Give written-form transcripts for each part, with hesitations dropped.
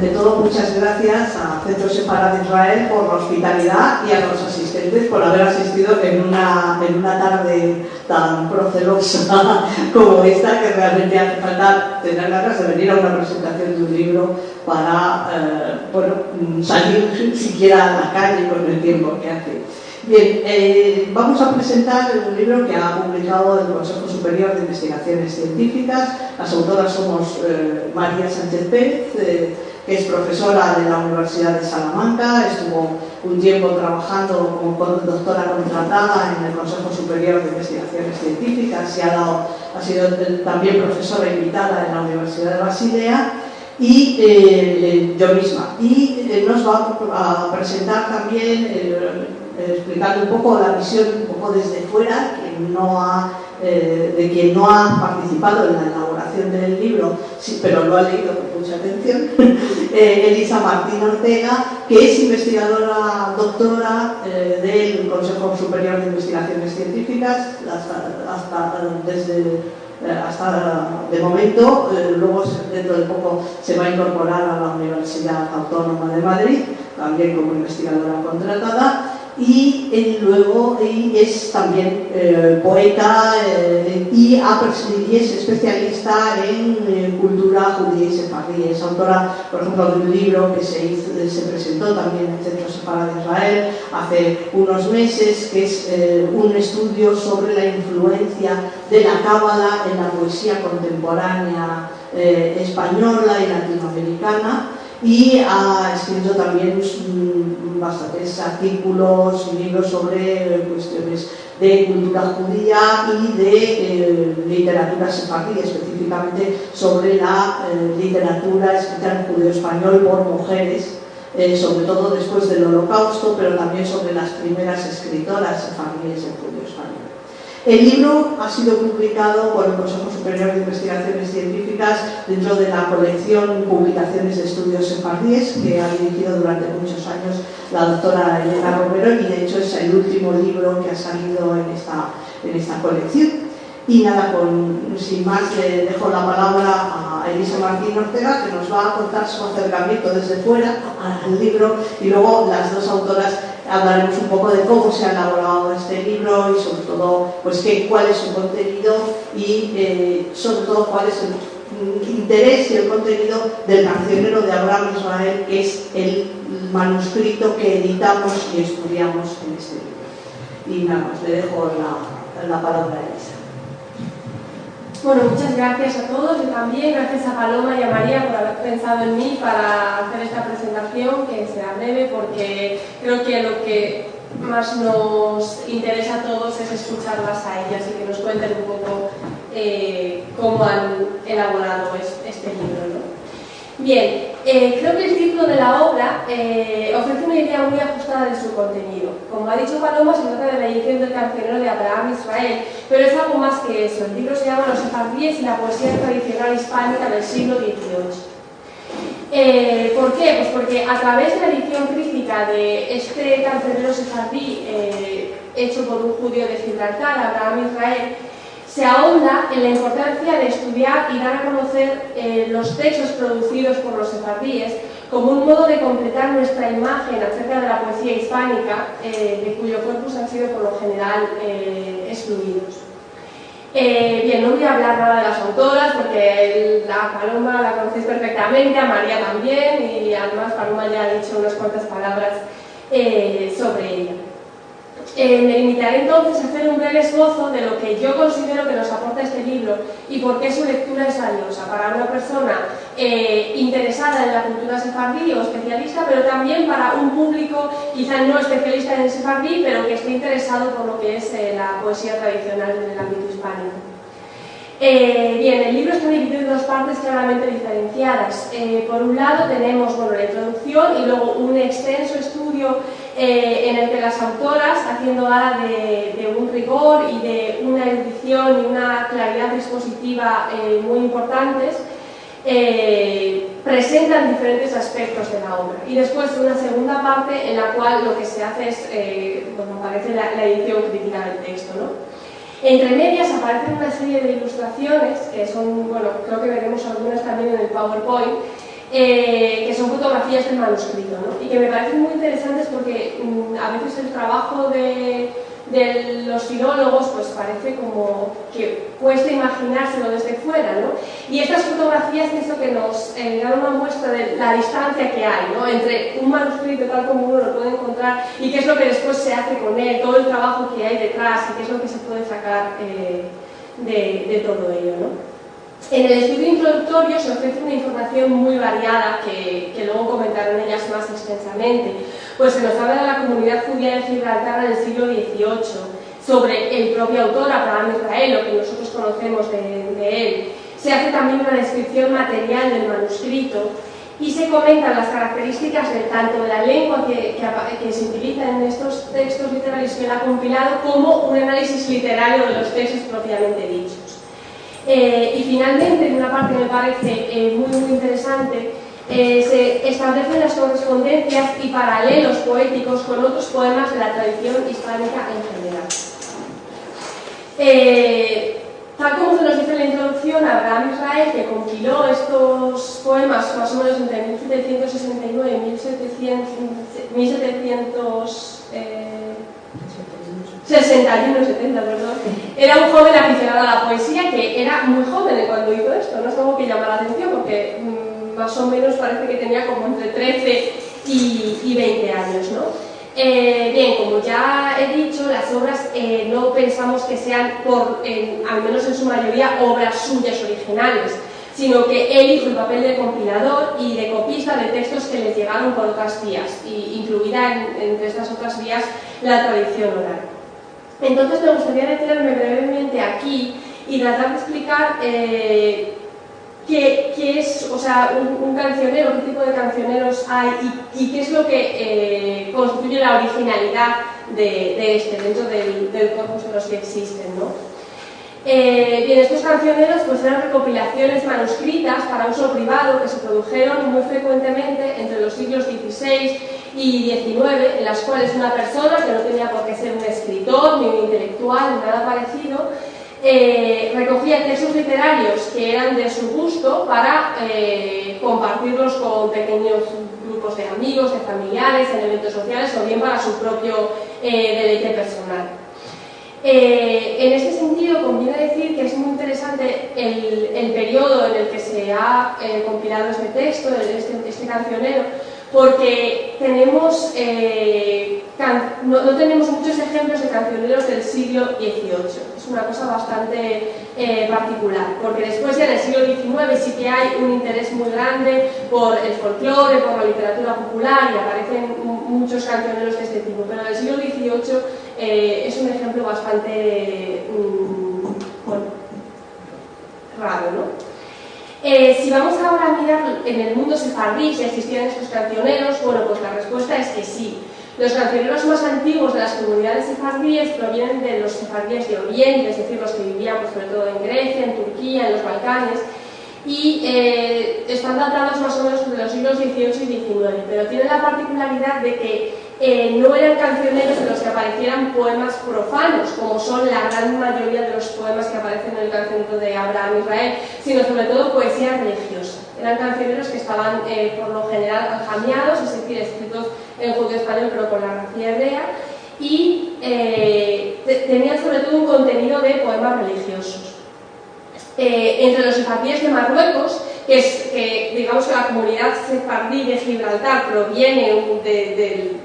ante todo, muchas gracias a Centro Sefarad de Israel por la hospitalidad y a los asistentes por haber asistido en una tarde tan procelosa como esta, que realmente hace falta tener ganas de venir a una presentación de un libro para salir siquiera a la calle con el tiempo que hace. Bien, vamos a presentar un libro que ha publicado el Consejo Superior de Investigaciones Científicas. Las autoras somos María Sánchez Pérez, que es profesora de la Universidad de Salamanca, estuvo un tiempo trabajando como doctora contratada en el Consejo Superior de Investigaciones Científicas y ha sido también profesora invitada en la Universidad de Basilea, y yo misma. Y nos va a presentar también, explicando un poco la visión un poco desde fuera, de quien no ha participado en la elaboración del libro, sí, pero lo ha leído con mucha atención, Elisa Martín Ortega, que es investigadora doctora del Consejo Superior de Investigaciones Científicas hasta de momento. Luego dentro de poco se va a incorporar a la Universidad Autónoma de Madrid, también como investigadora contratada. Y luego es también poeta y es especialista en cultura judía y sefardí. Es autora, por ejemplo, de un libro que se presentó también en el Centro Sefarad de Israel hace unos meses, que es un estudio sobre la influencia de la cábala en la poesía contemporánea española y latinoamericana. Y ha escrito también bastantes artículos y libros sobre cuestiones de cultura judía y de literatura sefardí, específicamente sobre la literatura escrita en judeo-español por mujeres, sobre todo después del Holocausto, pero también sobre las primeras escritoras sefardíes en judeo-español. El libro ha sido publicado por el Consejo Superior de Investigaciones Científicas dentro de la colección Publicaciones de Estudios Sefardíes, que ha dirigido durante muchos años la doctora Elena Romero, y de hecho es el último libro que ha salido en esta colección. Y nada, sin más, le dejo la palabra a Elisa Martín Ortega, que nos va a contar su acercamiento desde fuera al libro, y luego las dos autoras hablaremos un poco de cómo se ha elaborado este libro y sobre todo pues cuál es su contenido y sobre todo cuál es el interés y el contenido del Cancionero de Abraham Israel, que es el manuscrito que editamos y estudiamos en este libro. Y nada más, le dejo la palabra a Elisa. Bueno, muchas gracias a todos y también gracias a Paloma y a María por haber pensado en mí para hacer esta presentación, que será breve porque creo que lo que más nos interesa a todos es escucharlas a ellas y que nos cuenten un poco cómo han elaborado este libro, ¿no? Bien, creo que el título de la obra ofrece una idea muy ajustada de su contenido. Como ha dicho Paloma, se trata de la edición del Cancionero de Abraham Israel, pero es algo más que eso. El libro se llama Los sefardíes y la poesía tradicional hispánica del siglo XVIII. ¿Por qué? Pues porque a través de la edición crítica de este cancionero sefardí hecho por un judío de Gibraltar, Abraham Israel, se ahonda en la importancia de estudiar y dar a conocer los textos producidos por los sefardíes como un modo de completar nuestra imagen acerca de la poesía hispánica, de cuyo corpus han sido por lo general excluidos. Bien, no voy a hablar nada de las autoras porque a Paloma la conocéis perfectamente, a María también, y además Paloma ya ha dicho unas cuantas palabras sobre ella. Me limitaré entonces a hacer un breve esbozo de lo que yo considero que nos aporta este libro y por qué su lectura es valiosa para una persona interesada en la cultura sefardí o especialista, pero también para un público quizá no especialista en el sefardí, pero que esté interesado por lo que es la poesía tradicional en el ámbito hispánico. Bien, el libro está dividido en dos partes claramente diferenciadas. Por un lado tenemos la introducción y luego un extenso estudio en el que las autoras, haciendo gala de un rigor y de una erudición y una claridad expositiva muy importantes, presentan diferentes aspectos de la obra. Y después una segunda parte en la cual lo que se hace es, como aparece la edición crítica del texto, ¿no? Entre medias aparecen una serie de ilustraciones, que son, creo que veremos algunas también en el PowerPoint, que son fotografías del manuscrito, ¿no? Y que me parecen muy interesantes porque a veces el trabajo de los filólogos pues parece como que cuesta imaginárselo desde fuera, ¿no? Y estas fotografías es lo que nos dan una muestra de la distancia que hay, ¿no? Entre un manuscrito tal como uno lo puede encontrar y qué es lo que después se hace con él, todo el trabajo que hay detrás y qué es lo que se puede sacar de todo ello, ¿no? En el estudio introductorio se ofrece una información muy variada que luego comentarán ellas más extensamente. Pues se nos habla de la comunidad judía de Gibraltar en el siglo XVIII, sobre el propio autor, Abraham Israel, lo que nosotros conocemos de él. Se hace también una descripción material del manuscrito y se comentan las características tanto de la lengua que se utiliza en estos textos literarios que él ha compilado, como un análisis literario de los textos propiamente dichos. Y finalmente, en una parte que me parece muy interesante, se establecen las correspondencias y paralelos poéticos con otros poemas de la tradición hispánica en general. Tal como se nos dice en la introducción, Abraham Israel, que compiló estos poemas más o menos entre 1769 y 1770, perdón, era un joven aficionado a la poesía, que era muy joven cuando hizo esto, no es algo que llama la atención porque más o menos parece que tenía como entre 13 y 20 años, ¿no? Bien, como ya he dicho, las obras no pensamos que sean, al menos en su mayoría, obras suyas originales, sino que él hizo el papel de compilador y de copista de textos que les llegaron por otras vías, incluida entre estas otras vías la tradición oral. Entonces me gustaría detenerme brevemente aquí y tratar de explicar qué es, o sea, un cancionero, qué tipo de cancioneros hay y qué es lo que constituye la originalidad de este, dentro del corpus de los que existen, ¿no? Bien, estos cancioneros pues eran recopilaciones manuscritas para uso privado que se produjeron muy frecuentemente entre los siglos XVI y XIX, en las cuales una persona, que no tenía por qué ser un escritor, ni un intelectual, ni nada parecido, recogía textos literarios que eran de su gusto para compartirlos con pequeños grupos de amigos, de familiares, en eventos sociales o bien para su propio deleite personal. En este sentido, conviene decir que es muy interesante el periodo en el que se ha compilado este texto, este cancionero, porque tenemos, no tenemos muchos ejemplos de cancioneros del siglo XVIII. Es una cosa bastante particular, porque después ya en el siglo XIX sí que hay un interés muy grande por el folclore, por la literatura popular, y aparecen muchos cancioneros de este tipo, pero en el siglo XVIII es un ejemplo bastante bueno, raro, ¿no? Si vamos ahora a mirar en el mundo sefardí si existían estos cancioneros, bueno, pues la respuesta es que sí. Los cancioneros más antiguos de las comunidades sefardíes provienen de los sefardíes de Oriente, es decir, los que vivían pues, sobre todo en Grecia, en Turquía, en los Balcanes, y están datados más o menos entre los siglos XVIII y XIX, pero tienen la particularidad de que no eran cancioneros en los que aparecieran poemas profanos, como son la gran mayoría de los poemas que aparecen en el cancionero de Abraham Israel, sino sobre todo poesía religiosa. Eran cancioneros que estaban por lo general aljamiados, es decir, escritos en judío español pero con la grafía hebrea, y tenían sobre todo un contenido de poemas religiosos. Entre los sefardíes de Marruecos, digamos que la comunidad sefardí de Gibraltar proviene del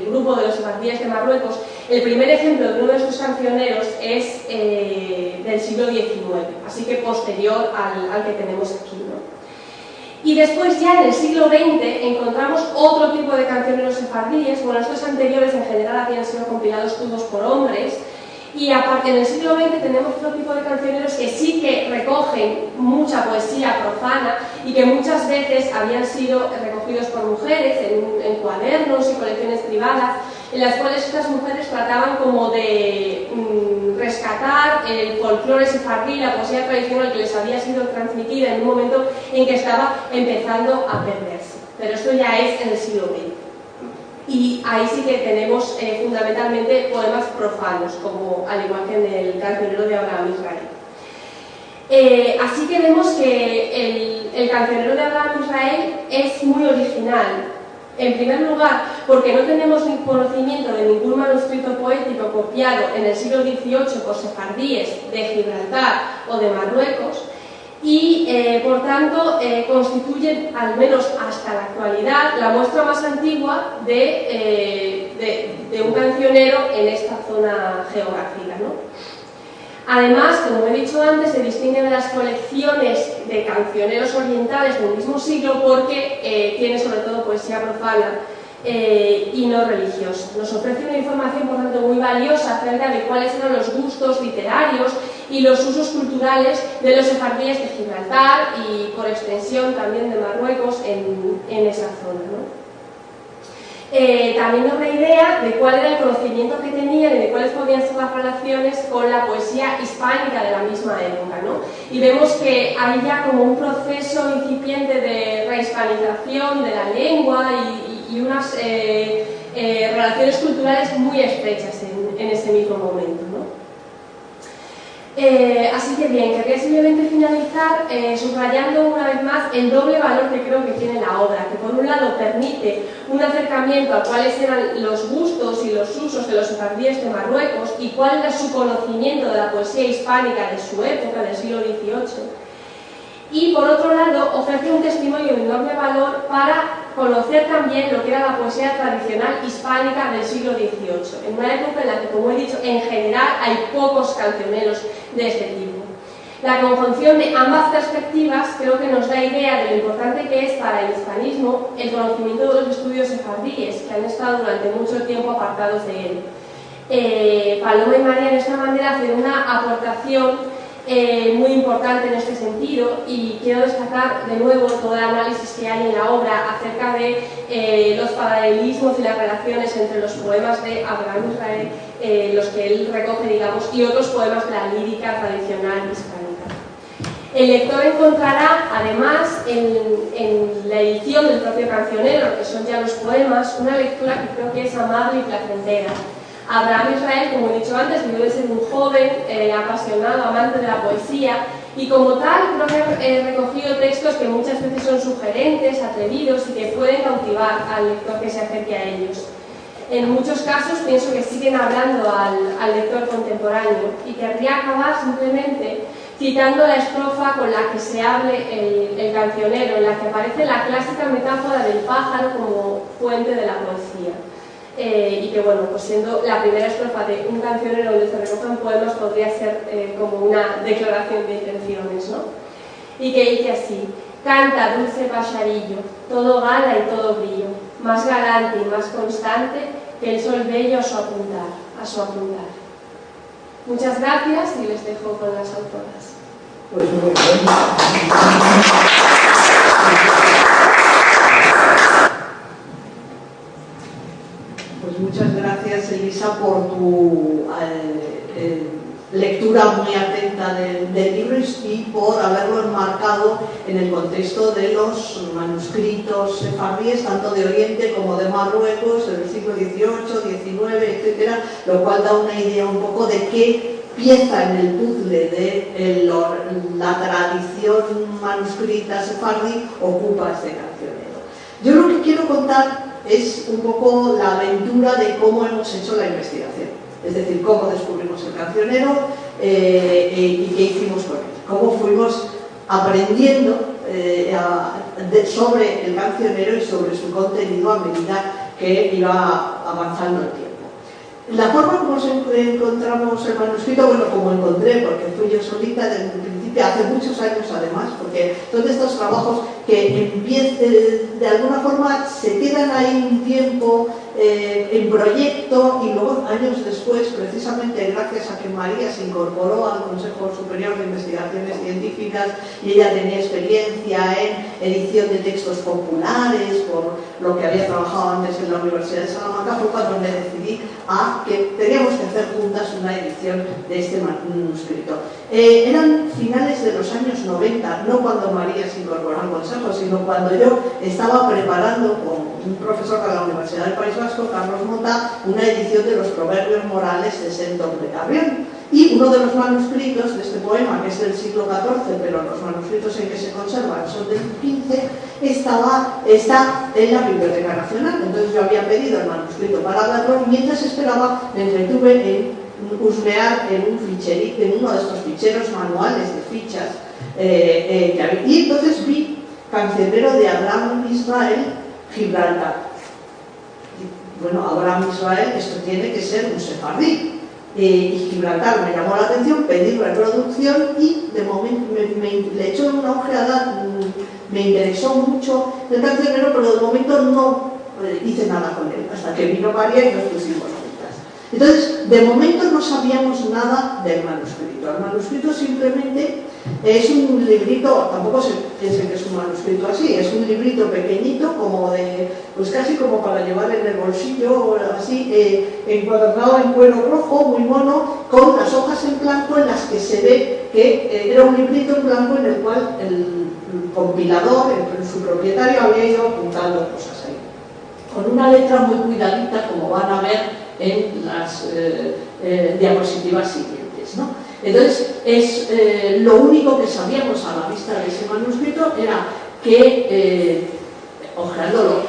grupo de los sefardíes de Marruecos, el primer ejemplo de uno de estos cancioneros es del siglo XIX, así que posterior al que tenemos aquí, ¿no? Y después ya en el siglo XX encontramos otro tipo de cancioneros sefardíes. Bueno, estos anteriores en general habían sido compilados todos por hombres, y aparte en el siglo XX tenemos otro tipo de cancioneros que sí que recogen mucha poesía profana y que muchas veces habían sido recogidos por mujeres en cuadernos y colecciones privadas, en las cuales estas mujeres trataban como de rescatar el folclore sefardí, la poesía tradicional que les había sido transmitida en un momento en que estaba empezando a perderse. Pero esto ya es en el siglo XX. Y ahí sí que tenemos fundamentalmente poemas profanos, como al igual que en el cancionero de Abraham Israel. Así que vemos que el cancionero de Abraham Israel es muy original. En primer lugar, porque no tenemos conocimiento de ningún manuscrito poético copiado en el siglo XVIII por sefardíes de Gibraltar o de Marruecos, y por tanto constituye, al menos hasta la actualidad, la muestra más antigua de un cancionero en esta zona geográfica, ¿no? Además, como he dicho antes, se distingue de las colecciones de cancioneros orientales del mismo siglo porque tiene sobre todo poesía profana y no religiosa. Nos ofrece una información, por tanto, muy valiosa acerca de cuáles eran los gustos literarios y los usos culturales de los sefardíes de Gibraltar y, por extensión, también de Marruecos en esa zona, ¿no? También nos da idea de cuál era el conocimiento que tenían y de cuáles podían ser las relaciones con la poesía hispánica de la misma época, ¿no? Y vemos que hay ya como un proceso incipiente de rehispanización de la lengua y unas relaciones culturales muy estrechas en ese mismo momento, ¿no? Así que bien, querría simplemente finalizar subrayando una vez más el doble valor que creo que tiene la obra, que por un lado permite un acercamiento a cuáles eran los gustos y los usos de los sefardíes de Marruecos y cuál era su conocimiento de la poesía hispánica de su época, del siglo XVIII, y por otro lado ofrece un testimonio de enorme valor para conocer también lo que era la poesía tradicional hispánica del siglo XVIII, en una época en la que, como he dicho, en general hay pocos cancioneros de este tipo. La conjunción de ambas perspectivas creo que nos da idea de lo importante que es para el hispanismo el conocimiento de los estudios sefardíes, que han estado durante mucho tiempo apartados de él. Paloma y María en esta manera hacen una aportación muy importante en este sentido, y quiero destacar de nuevo todo el análisis que hay en la obra acerca de los paralelismos y las relaciones entre los poemas de Abraham Israel, los que él recoge, digamos, y otros poemas de la lírica tradicional hispánica. El lector encontrará, además, en la edición del propio cancionero, que son ya los poemas, una lectura que creo que es amable y placentera. Abraham Israel, como he dicho antes, debió de ser un joven apasionado, amante de la poesía, y como tal creo que he recogido textos que muchas veces son sugerentes, atrevidos y que pueden cautivar al lector que se acerque a ellos. En muchos casos pienso que siguen hablando al lector contemporáneo, y querría acabar simplemente citando la estrofa con la que se abre el cancionero, en la que aparece la clásica metáfora del pájaro como fuente de la poesía. Y que, bueno, pues siendo la primera estrofa de un cancionero donde se recogen poemas, podría ser como una declaración de intenciones, ¿no? Y que dice así: canta, dulce pajarillo, todo gala y todo brillo, más galante y más constante que el sol bello a su apuntar. Muchas gracias y les dejo con las autoras. Pues muy bien. Pues muchas gracias, Elisa, por tu lectura muy atenta del libro y por haberlo enmarcado en el contexto de los manuscritos sefardíes, tanto de Oriente como de Marruecos, del siglo XVIII, XIX, etcétera, lo cual da una idea un poco de qué pieza en el puzzle de la tradición manuscrita sefardí ocupa este cancionero. Yo lo que quiero contar es un poco la aventura de cómo hemos hecho la investigación, es decir, cómo descubrimos el cancionero y qué hicimos con él, cómo fuimos aprendiendo sobre el cancionero y sobre su contenido a medida que iba avanzando el tiempo. La forma como encontramos el manuscrito, bueno, como encontré, porque fui yo solita desde el principio, hace muchos años además, porque todos estos trabajos que de alguna forma se quedan ahí un tiempo en proyecto y luego años después, precisamente gracias a que María se incorporó al Consejo Superior de Investigaciones Científicas y ella tenía experiencia en edición de textos populares por lo que había trabajado antes en la Universidad de Salamanca, fue cuando me decidí a que teníamos que hacer juntas una edición de este manuscrito. Eran finales de los años 90, no cuando María se incorporó al Consejo, sino cuando yo estaba preparando con un profesor de la Universidad del País Vasco, Carlos Mota, una edición de los proverbios morales de Sentor de Carrión. Y uno de los manuscritos de este poema, que es del siglo XIV, pero los manuscritos en que se conservan son del XV, está en la Biblioteca Nacional. Entonces yo había pedido el manuscrito para verlo y mientras esperaba me entretuve en husmear en uno de estos ficheros manuales de fichas que había. Y entonces vi Cancionero de Abraham Israel, Gibraltar. Bueno, Abraham Israel, esto tiene que ser un sefardí. Y Gibraltar me llamó la atención, pedí reproducción y de momento le echó una ojeada, me interesó mucho el Cancionero, pero de momento no hice nada con él, hasta que vino María y nos pusimos juntas. Entonces, de momento no sabíamos nada del manuscrito. El manuscrito simplemente es un librito, tampoco se piensen que es un manuscrito así, es un librito pequeñito, como de, pues casi como para llevar en el bolsillo, o así, encuadernado en cuero rojo, muy mono, con las hojas en blanco en las que se ve que era un librito en blanco en el cual el compilador, su propietario, había ido apuntando cosas ahí. Con una letra muy cuidadita, como van a ver en las diapositivas siguientes, ¿no? Entonces, lo único que sabíamos a la vista de ese manuscrito era que, ojeándolo,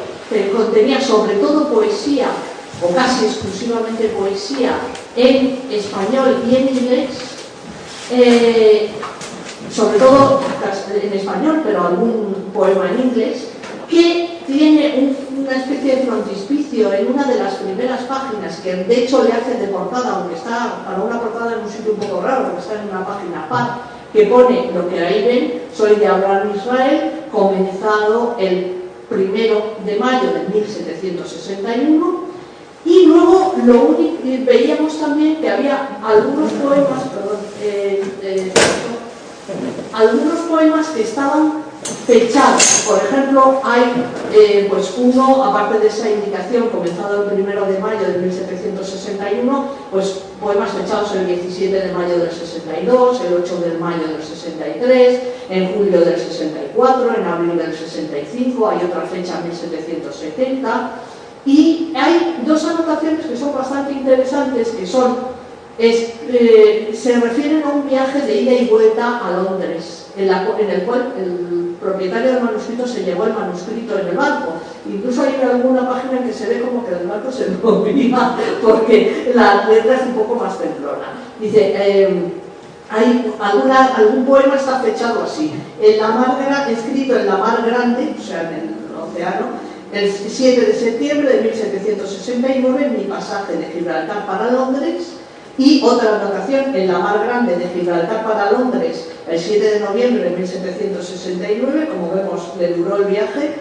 contenía sobre todo poesía, o casi exclusivamente poesía, en español y en inglés, sobre todo en español, pero algún poema en inglés, que tiene una especie de frontispicio en una de las primeras páginas, que de hecho le hace de portada, aunque está para una portada en un sitio un poco raro, porque está en una página par, que pone lo que ahí ven: soy de Abraham Israel, comenzado el 1 de mayo de 1761, y luego veíamos también que había algunos poemas, algunos poemas que estaban fechados. Por ejemplo, hay pues uno, aparte de esa indicación, comenzado el 1 de mayo de 1761, pues poemas fechados el 17 de mayo del 62, el 8 de mayo del 63, en julio del 64, en abril del 65, hay otra fecha, 1770, y hay dos anotaciones que son bastante interesantes, que son se refieren a un viaje de ida y vuelta a Londres, en el cual el propietario del manuscrito se llevó el manuscrito en el barco. Incluso hay alguna página en que se ve como que el barco se movía porque la letra es un poco más temblona. Dice, algún poema está fechado así: escrito en la mar grande, o sea, en el océano, el 7 de septiembre de 1769, en mi pasaje de Gibraltar para Londres. Y otra anotación: en la mar grande de Gibraltar para Londres, el 7 de noviembre de 1769, como vemos, le duró el viaje.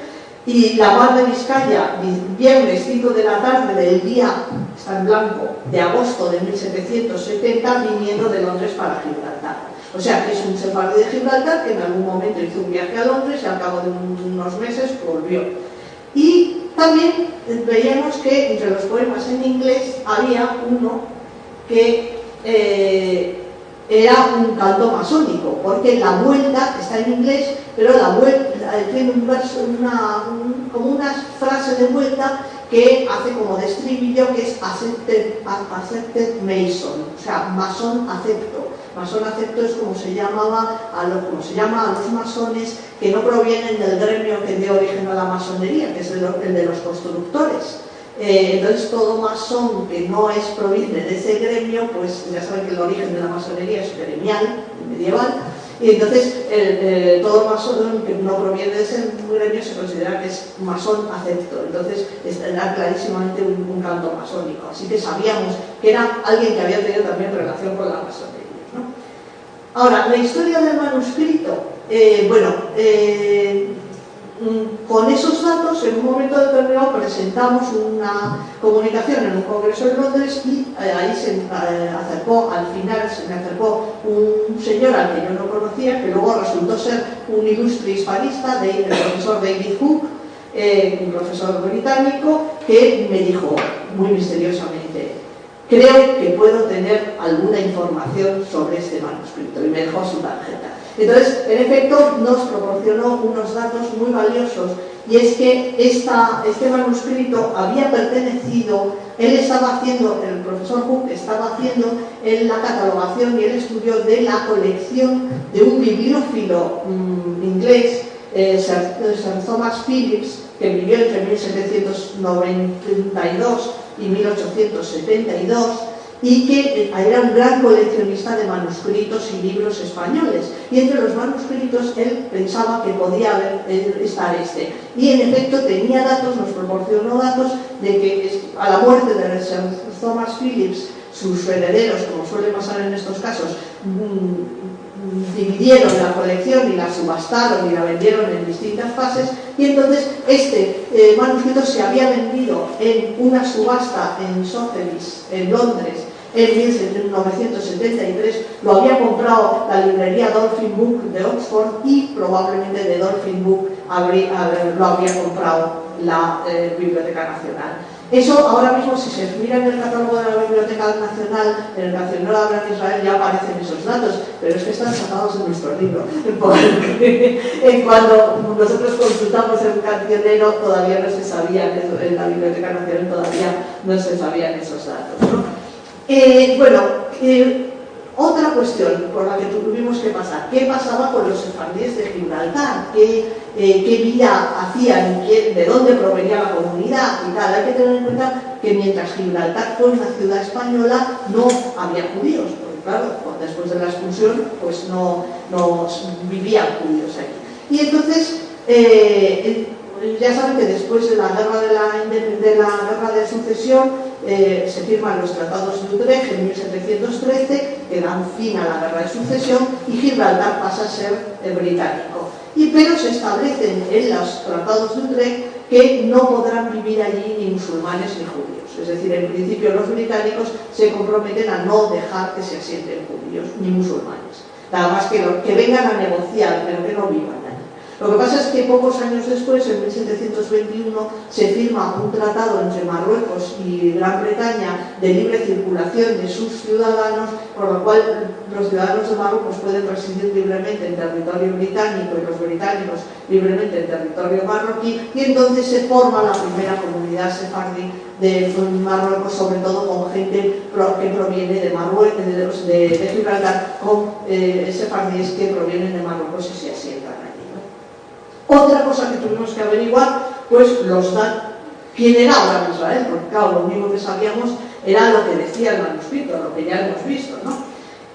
Y la mar de Vizcaya, viernes 5 de la tarde del día, está en blanco, de agosto de 1770, viniendo de Londres para Gibraltar. O sea, que es un sefardí de Gibraltar que en algún momento hizo un viaje a Londres y al cabo de unos meses volvió. Y también veíamos que entre los poemas en inglés había uno que era un canto masónico, porque la vuelta está en inglés, pero la vuelta tiene un verso, como una frase de vuelta que hace como de estribillo, que es accepted Mason, o sea, masón acepto. Masón acepto es como se llama a los masones que no provienen del gremio que dio origen a la masonería, que es el de los constructores. Entonces todo masón que no proviene de ese gremio, pues ya saben que el origen de la masonería es gremial, medieval, y entonces todo masón que no proviene de ese gremio se considera que es masón acepto. Entonces era clarísimamente un canto masónico, así que sabíamos que era alguien que había tenido también relación con la masonería, ¿no? Ahora, la historia del manuscrito, con esos datos, en un momento determinado presentamos una comunicación en un congreso en Londres y ahí al final se me acercó un señor al que yo no conocía, que luego resultó ser un ilustre hispanista, el profesor David Hook, un profesor británico, que me dijo muy misteriosamente: creo que puedo tener alguna información sobre este manuscrito, y me dejó su tarjeta. Entonces, en efecto, nos proporcionó unos datos muy valiosos, y es que este manuscrito había pertenecido, él estaba haciendo, el profesor Hooke estaba haciendo la catalogación y el estudio de la colección de un bibliófilo inglés, Sir Thomas Phillips, que vivió entre 1792 y 1872, y que era un gran coleccionista de manuscritos y libros españoles, y entre los manuscritos él pensaba que podía estar este, y en efecto tenía datos, nos proporcionó datos de que a la muerte de Sir Thomas Phillips, sus herederos, como suele pasar en estos casos, dividieron la colección y la subastaron y la vendieron en distintas fases, y entonces este manuscrito se había vendido en una subasta en Sotheby's, en Londres, en 1973, lo había comprado la librería Dolphin Book de Oxford, y probablemente de Dolphin Book lo habría comprado la Biblioteca Nacional. Eso ahora mismo, si se mira en el catálogo de la Biblioteca Nacional, en el Cancionero de Abraham Israel, ya aparecen esos datos, pero es que están sacados en nuestro libro. Cuando nosotros consultamos el cancionero, todavía no se sabían, en la Biblioteca Nacional todavía no se sabían esos datos, ¿no? Otra cuestión por la que tuvimos que pasar: ¿qué pasaba con los sefardíes de Gibraltar? ¿Qué vida hacían? ¿De dónde provenía la comunidad? Y tal. Hay que tener en cuenta que mientras Gibraltar fue una ciudad española, no había judíos, porque claro, después de la expulsión, pues no vivían judíos allí. Y entonces, ya saben que después de la guerra de sucesión, se firman los tratados de Utrecht en 1713, que dan fin a la guerra de sucesión, y Gibraltar pasa a ser británico. Pero se establecen en los tratados de Utrecht que no podrán vivir allí ni musulmanes ni judíos. Es decir, en principio los británicos se comprometen a no dejar que se asienten judíos ni musulmanes. Nada más que vengan a negociar, pero que no vivan allí. Lo que pasa es que pocos años después, en 1721, se firma un tratado entre Marruecos y Gran Bretaña de libre circulación de sus ciudadanos, por lo cual los ciudadanos de Marruecos pueden residir libremente en territorio británico y los británicos libremente en territorio marroquí, y entonces se forma la primera comunidad sefardí de Marruecos, sobre todo con gente que proviene de Marruecos, de Gibraltar, con sefardíes que provienen de Marruecos y se asientan allí. Otra cosa que tuvimos que averiguar, pues quién era Abraham Israel, porque claro, lo único que sabíamos era lo que decía el manuscrito, lo que ya hemos visto, ¿no?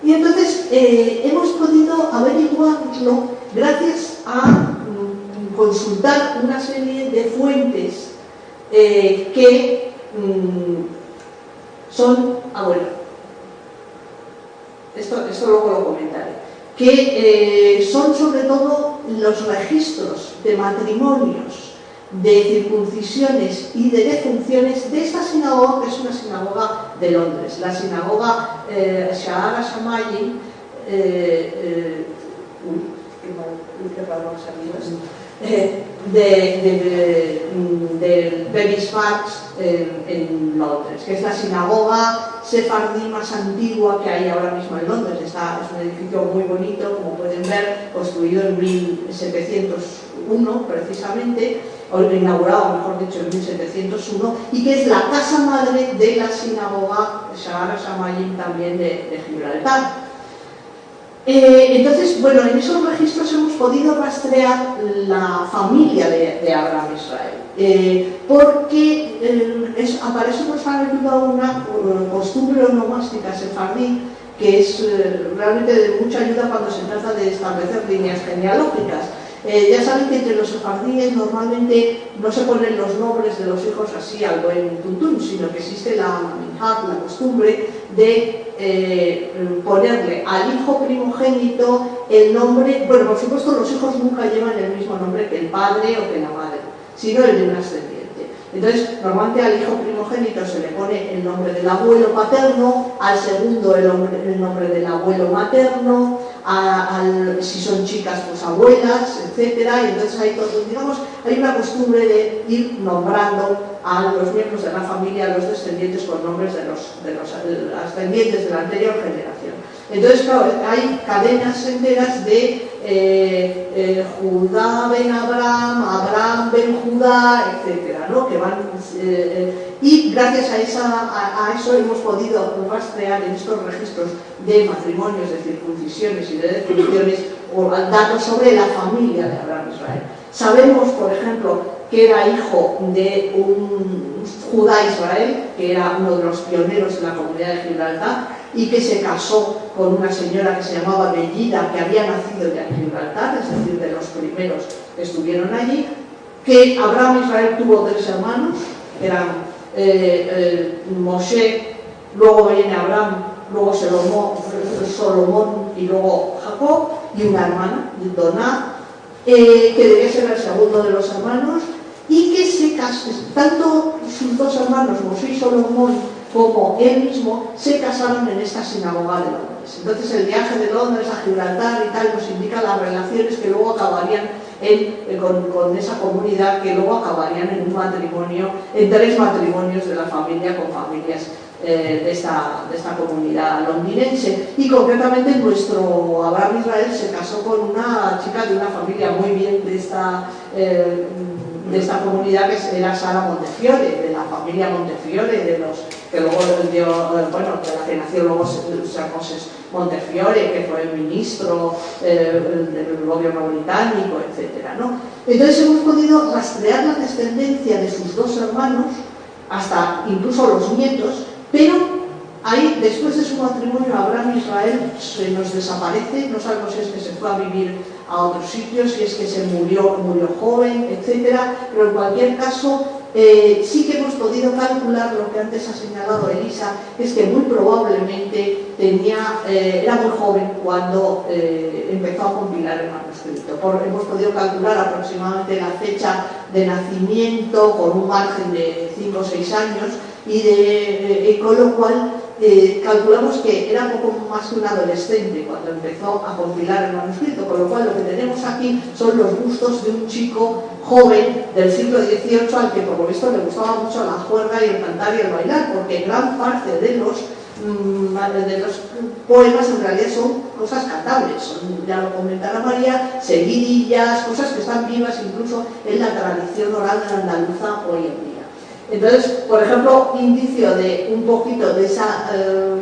Y entonces hemos podido averiguarlo gracias a consultar una serie de fuentes que son, esto luego lo comentaré, que son sobre todo los registros de matrimonios, de circuncisiones y de defunciones de esta sinagoga, que es una sinagoga de Londres, la sinagoga Sha'ar HaShamayim, del Bevis Parks en Londres, que es la sinagoga sefardí más antigua que hay ahora mismo en Londres. Es un edificio muy bonito, como pueden ver, construido en 1701 precisamente, o inaugurado, mejor dicho, en 1701, y que es la casa madre de la sinagoga Sha'ar HaShamayim también de Gibraltar. Entonces, bueno, en esos registros hemos podido rastrear la familia de Abraham Israel, porque aparece por ejemplo una costumbre onomástica sefardí que es realmente de mucha ayuda cuando se trata de establecer líneas genealógicas. Ya saben que entre los sefardíes normalmente no se ponen los nombres de los hijos así al buen tuntún, sino que existe la costumbre de ponerle al hijo primogénito el nombre. Bueno, por supuesto los hijos nunca llevan el mismo nombre que el padre o que la madre, sino el de un ascendiente. Entonces, normalmente al hijo primogénito se le pone el nombre del abuelo paterno, al segundo el nombre del abuelo materno, si son chicas, pues abuelas, etcétera, y entonces hay todo, digamos, hay una costumbre de ir nombrando a los miembros de la familia, a los descendientes, con nombres de los ascendientes de la anterior generación. Entonces, claro, hay cadenas enteras de Judá ben Abraham, Abraham ben Judá, etcétera, ¿no? Que van, y gracias a eso hemos podido rastrear en estos registros de matrimonios, de circuncisiones y de defunciones o datos sobre la familia de Abraham Israel. Sabemos, por ejemplo, que era hijo de un Judá Israel, que era uno de los pioneros en la comunidad de Gibraltar, y que se casó con una señora que se llamaba Bellida, que había nacido ya en Gibraltar, es decir, de los primeros que estuvieron allí, que Abraham Israel tuvo 3 hermanos, que eran Moshe, luego viene Abraham, luego Salomón y luego Jacob, y una hermana, Doná, que debía ser el segundo de los hermanos, y que se casó, tanto sus 2 hermanos, Moshe y Salomón, como él mismo, se casaron en esta sinagoga de Londres. Entonces el viaje de Londres a Gibraltar y tal nos indica las relaciones que luego acabarían con esa comunidad, que luego acabarían en un matrimonio, en 3 matrimonios de la familia con familias de esta comunidad londinense. Y concretamente nuestro Abraham Israel se casó con una chica de una familia muy bien de esta comunidad, que era Sara Montefiore, de la familia Montefiore, de los que luego dio, bueno, de la que nació luego Sir Moses Montefiore, que fue ministro del gobierno británico, etcétera, ¿no? Entonces hemos podido rastrear la descendencia de sus 2 hermanos, hasta incluso los nietos, pero ahí, después de su matrimonio, Abraham Israel se nos desaparece, no sabemos si es que se fue a vivir a otros sitios, si es que se murió joven, etcétera, pero en cualquier caso sí que hemos podido calcular lo que antes ha señalado Elisa, es que muy probablemente era muy joven cuando empezó a compilar el manuscrito. Hemos podido calcular aproximadamente la fecha de nacimiento con un margen de 5 o 6 años, y con lo cual calculamos que era poco más que un adolescente cuando empezó a compilar el manuscrito, con lo cual lo que tenemos aquí son los bustos de un chico joven del siglo XVIII al que por lo visto le gustaba mucho la juerga y el cantar y el bailar, porque gran parte de los poemas en realidad son cosas cantables, son, ya lo comentará María, seguidillas, cosas que están vivas incluso en la tradición oral andaluza hoy en día. Entonces, por ejemplo, indicio de un poquito de ese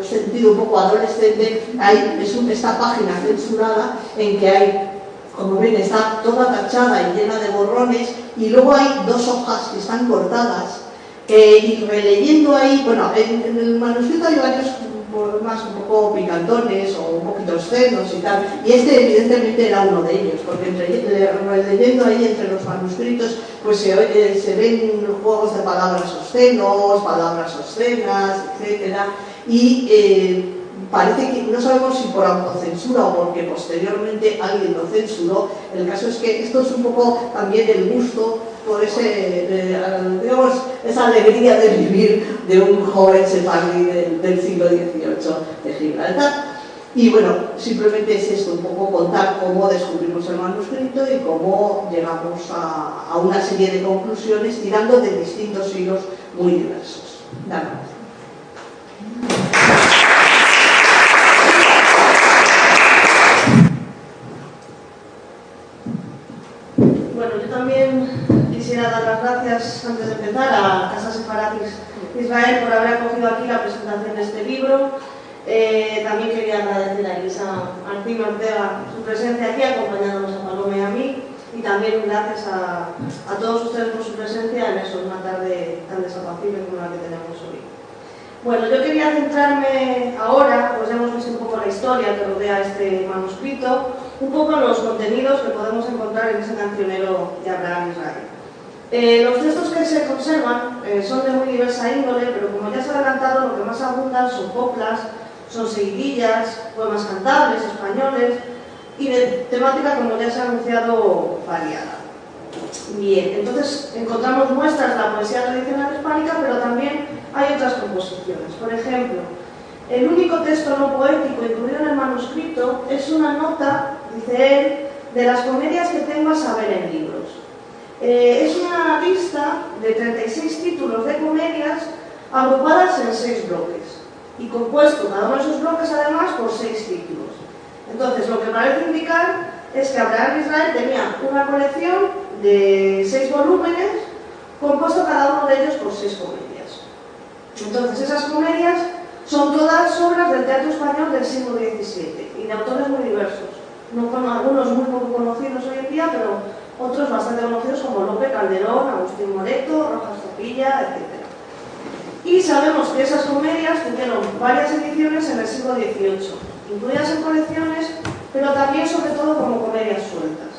sentido un poco adolescente, hay esta página censurada en que hay, como ven, está toda tachada y llena de borrones, y luego hay 2 hojas que están cortadas, y releyendo ahí, bueno, en el manuscrito hay varios poemas un poco picantones o un poquito obscenos y tal, y este evidentemente era uno de ellos, porque releyendo ahí entre los manuscritos pues se ven juegos de palabras obscenos, palabras obscenas, etcétera, y parece que no sabemos si por autocensura o porque posteriormente alguien lo censuró. El caso es que esto es un poco también el gusto por digamos, esa alegría de vivir de un joven sefardí del siglo XVIII de Gibraltar. Y bueno, simplemente es esto, un poco contar cómo descubrimos el manuscrito y cómo llegamos a una serie de conclusiones tirando de distintos hilos muy diversos. Nada más. Bueno, yo también quisiera dar las gracias, antes de empezar, a Casa Sefaradís Israel por haber acogido aquí la presentación de este libro. También quería agradecer a Elisa Martín Ortega su presencia aquí, acompañándonos a Paloma y a mí, y también gracias a todos ustedes por su presencia en una tarde tan desapacible como la que tenemos hoy. Bueno, yo quería centrarme ahora, pues hemos visto un poco la historia que rodea este manuscrito, un poco en los contenidos que podemos encontrar en ese cancionero de Abraham Israel. Los textos que se conservan son de muy diversa índole, pero como ya se ha adelantado, lo que más abundan son coplas, son seguidillas, poemas cantables, españoles, y de temática, como ya se ha anunciado, variada. Bien, entonces encontramos muestras de la poesía tradicional hispánica, pero también hay otras composiciones. Por ejemplo, El único texto no poético incluido en el manuscrito es una nota, dice él, de las comedias que tengo a saber en libros. Es una lista de 36 títulos de comedias agrupadas en 6 bloques y compuesto cada uno de esos bloques además por 6 títulos. Entonces, lo que parece indicar es que Abraham Israel tenía una colección de 6 volúmenes compuesto cada uno de ellos por 6 comedias. Entonces, esas comedias son todas obras del teatro español del siglo XVII y de autores muy diversos. No con algunos muy poco conocidos hoy en día, pero otros bastante conocidos como Lope Calderón, Agustín Moreto, Rojas Zapilla, etc. Y sabemos que esas comedias tuvieron varias ediciones en el siglo XVIII, incluidas en colecciones, pero también sobre todo como comedias sueltas.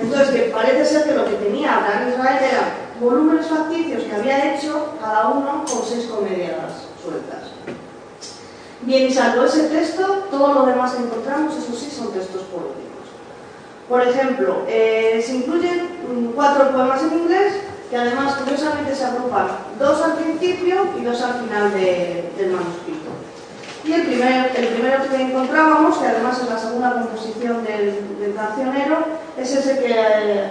Entonces, que parece ser que lo que tenía Abraham Israel eran volúmenes facticios que había hecho cada uno con 6 comedias sueltas. Bien, y salvo ese texto, todo lo demás que encontramos, eso sí, son textos poéticos. Por ejemplo, se incluyen 4 poemas en inglés, que además curiosamente se agrupan 2 al principio y 2 al final del manuscrito. Y el primero que encontrábamos, que además es la segunda composición del cancionero, es ese que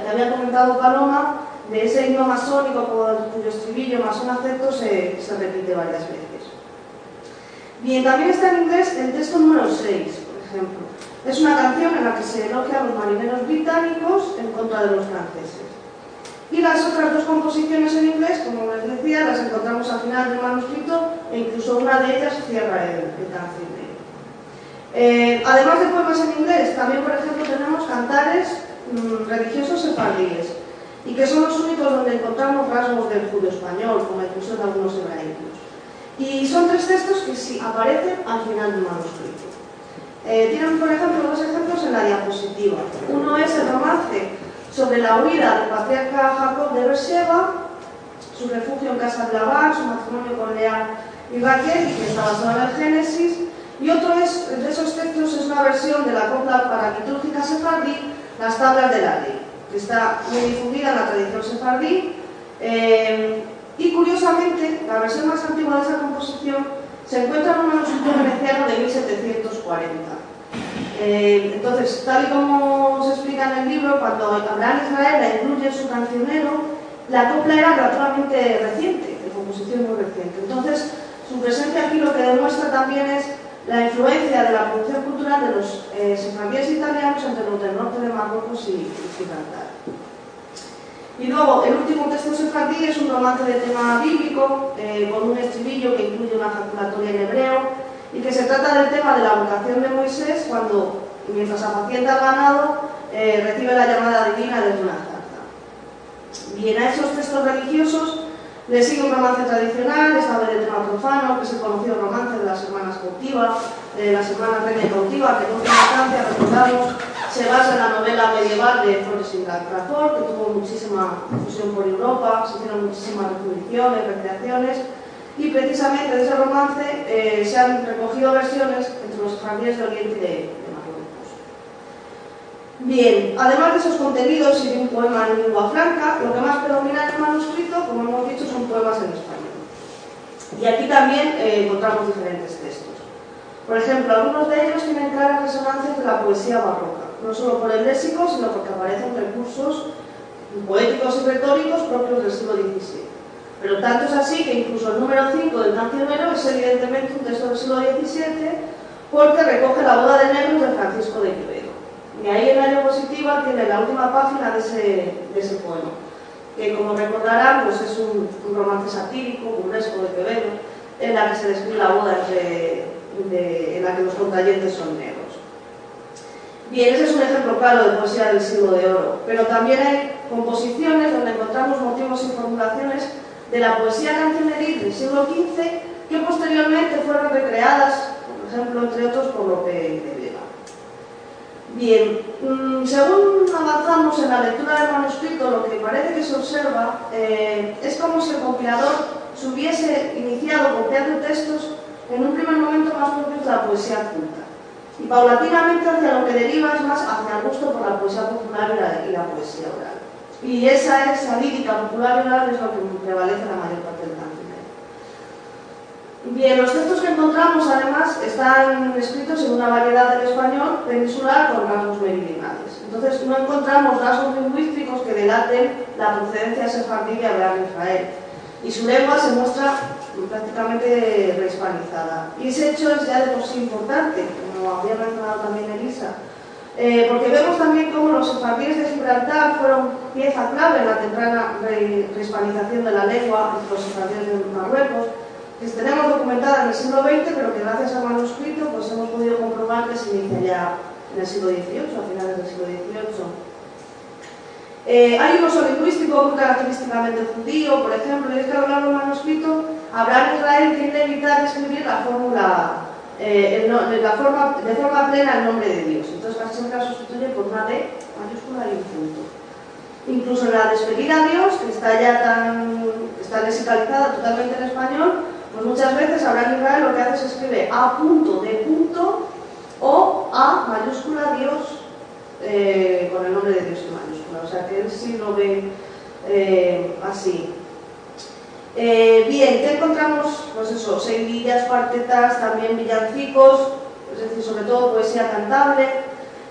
había comentado Paloma, de ese himno masónico cuyo estribillo masón acepto se repite varias veces. Bien, también está en inglés el texto número 6, por ejemplo. Es una canción en la que se elogia a los marineros británicos en contra de los franceses. Y las otras 2 composiciones en inglés, como les decía, las encontramos al final del manuscrito e incluso una de ellas cierra el cancionero. Además de poemas en inglés, también, por ejemplo, tenemos cantares religiosos sefardíes, y que son los únicos donde encontramos rasgos del judío español, como incluso en algunos hebraicos. Y son 3 textos que sí aparecen al final del manuscrito. Tienen, por ejemplo, 2 ejemplos en la diapositiva. Uno es el romance sobre la huida del patriarca Jacob de Beersheba, su refugio en casa de Labán, su matrimonio con Lea y Raquel, y que está basado en el Génesis. Y otro de esos textos es una versión de la copla para litúrgica sefardí, Las tablas de la ley, que está muy difundida en la tradición sefardí. Y curiosamente, la versión más antigua de esa composición se encuentra en un manuscrito veneciano de 1740. Entonces, tal y como se explica en el libro, cuando Abraham Israel la incluye en su cancionero, la copla era relativamente reciente, de composición muy reciente. Entonces, su presencia aquí lo que demuestra también es la influencia de la producción cultural de los sefardíes italianos entre los del norte de Marruecos y Gibraltar. Y luego, el último texto sefardí es un romance de tema bíblico, con un estribillo que incluye una ejaculatoria en hebreo, y que se trata del tema de la vocación de Moisés cuando, mientras apacienta el ganado, recibe la llamada divina desde una zarza. Bien, a esos textos religiosos le sigue un romance tradicional, esta vez de tema profano, que es el conocido romance de las hermanas cautivas, las hermanas Reina y Cautiva, que en última instancia, recordamos, se basa en la novela medieval de Flores y Crafor, que tuvo muchísima difusión por Europa, se hicieron muchísimas reproducciones, recreaciones, y precisamente de ese romance se han recogido versiones entre los sefardíes de Oriente y de Marruecos. Bien, además de esos contenidos y de un poema en lengua franca, lo que más predomina en el manuscrito, como hemos dicho, son poemas en español. Y aquí también encontramos diferentes textos. Por ejemplo, algunos de ellos tienen claras resonancias de la poesía barroca, no solo por el léxico, sino porque aparecen recursos poéticos y retóricos propios del siglo XVII. Pero tanto es así que incluso el número 5 del cancionero es evidentemente un texto del siglo XVII porque recoge la boda de negros de Francisco de Quevedo. Y ahí en la diapositiva tiene la última página de ese poema, que como recordarán pues es un romance satírico, burlesco de Quevedo, en la que se describe la boda en la que los contrayentes son negros. Bien, ese es un ejemplo claro de poesía del siglo de oro, pero también hay composiciones donde encontramos motivos y formulaciones de la poesía cancioneril del siglo XV que posteriormente fueron recreadas, por ejemplo, entre otros, por Lope de Vega. Bien, según avanzamos en la lectura del manuscrito, lo que parece que se observa es como si el compilador se hubiese iniciado copiando textos en un primer momento más propios de la poesía culta, y paulatinamente hacia lo que deriva es más hacia el gusto por la poesía popular y la poesía oral. Y esa lírica popular y oral es lo que prevalece la mayor parte del cancionero. Bien, los textos que encontramos además están escritos en una variedad del español peninsular con rasgos meridionales. Entonces no encontramos rasgos lingüísticos que delaten la procedencia sefardí de Abraham Israel. Y su lengua se muestra prácticamente rehispanizada. Y ese hecho es ya de por sí importante, como había mencionado también Elisa, porque vemos también cómo los sefardíes de Gibraltar fueron pieza clave en la temprana rehispanización de la lengua entre los sefardíes de Marruecos, que tenemos documentada en el siglo XX, pero que gracias al manuscrito pues hemos podido comprobar que se inicia ya en el siglo XVIII, a finales del siglo XVIII. Hay un uso lingüístico muy característicamente judío, por ejemplo, y es que a lo largo del manuscrito Abraham Israel tiende a evitar escribir la fórmula de forma plena el nombre de Dios. Entonces casi siempre la sustituye por una D mayúscula y un punto. Incluso en la despedida a Dios, que está ya está lexicalizada totalmente en español, pues muchas veces Abraham Israel lo que hace es escribe A punto, D punto o A mayúscula Dios con el nombre de Dios en mayúscula. O sea que él sí lo ve así. Bien, ¿qué encontramos? Pues eso, seguidillas, cuartetas, también villancicos, es decir, sobre todo poesía cantable,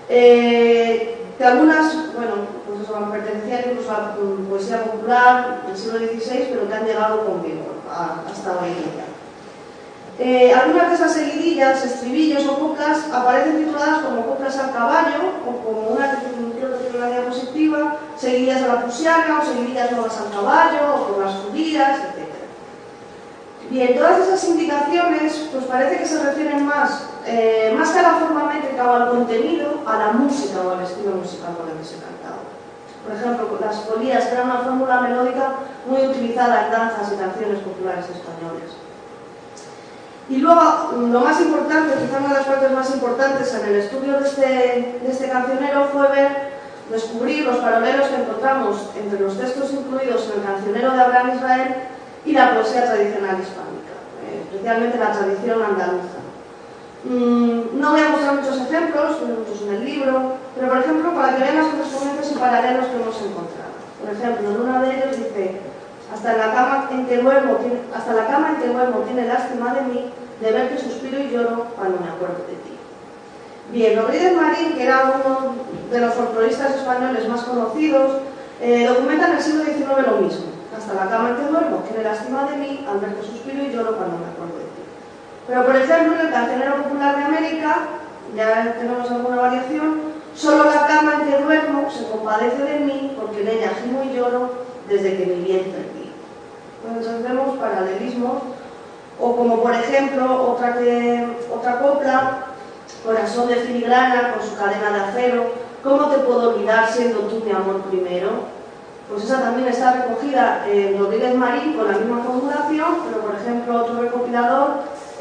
que algunas, bueno, pues eso, pertenecían incluso a la poesía popular del siglo XVI, pero que han llegado con vigor hasta hoy en día. Algunas de esas seguidillas, estribillos o coplas aparecen tituladas como coplas al caballo o como una diapositiva, seguidillas a la prusiana o seguidillas nuevas al caballo o por las judías, etc. Bien, todas esas indicaciones pues parece que se refieren más que a la forma métrica o al contenido, a la música o al estilo musical con el que se cantaba. Por ejemplo, las polías, que era una fórmula melódica muy utilizada en danzas y canciones populares españolas. Y luego, lo más importante, quizá una de las partes más importantes en el estudio de este cancionero fue descubrir los paralelos que encontramos entre los textos incluidos en el cancionero de Abraham Israel y la poesía tradicional hispánica, especialmente la tradición andaluza. No voy a mostrar muchos ejemplos, muchos en el libro, pero por ejemplo, para que vean las correspondencias y paralelos que hemos encontrado. Por ejemplo, en uno de ellos dice: hasta la cama en que duermo tiene lástima de mí, de ver que suspiro y lloro cuando me acuerdo de ti. Bien, Rodríguez Marín, que era uno de los folcloristas españoles más conocidos, documenta en el siglo XIX lo mismo. Hasta la cama en que duermo tiene lástima de mí, al ver que suspiro y lloro cuando me acuerdo de ti. Pero por ejemplo, en el Cancionero Popular de América, ya tenemos alguna variación: solo la cama en que duermo se compadece de mí, porque en ella gimo y lloro desde que mi vientre vi. Entonces vemos paralelismos, o como por ejemplo otra copla, Corazón de filigrana con su cadena de acero, ¿cómo te puedo olvidar siendo tú mi amor primero? Pues esa también está recogida en Rodríguez Marín con la misma formulación, pero por ejemplo otro recopilador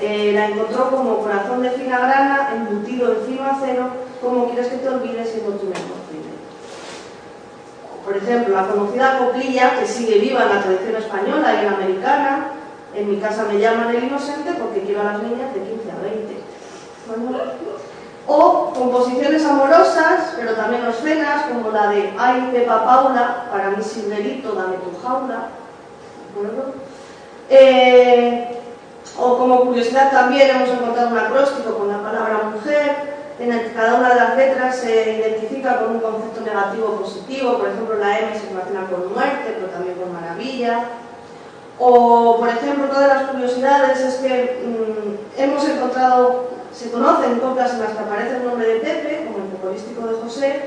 la encontró como Corazón de fina grana embutido en fino acero, ¿cómo quieres que te olvides siendo tú mi amor primero? Por ejemplo, la conocida coplilla, que sigue viva en la tradición española y en la americana: en mi casa me llaman el inocente porque quiero a las niñas de 15 a 20. Bueno, o composiciones amorosas, pero también obscenas, como la de Ay, Pepa Paula, para mí sin delito, dame tu jaula. O como curiosidad también hemos encontrado un acróstico con la palabra mujer, en el que cada una de las letras se identifica con un concepto negativo o positivo. Por ejemplo, la M se relaciona con muerte, pero también con maravilla. O, por ejemplo, todas las curiosidades es que hemos encontrado, se conocen coplas en las que aparece el nombre de Pepe, como el Poporístico de José,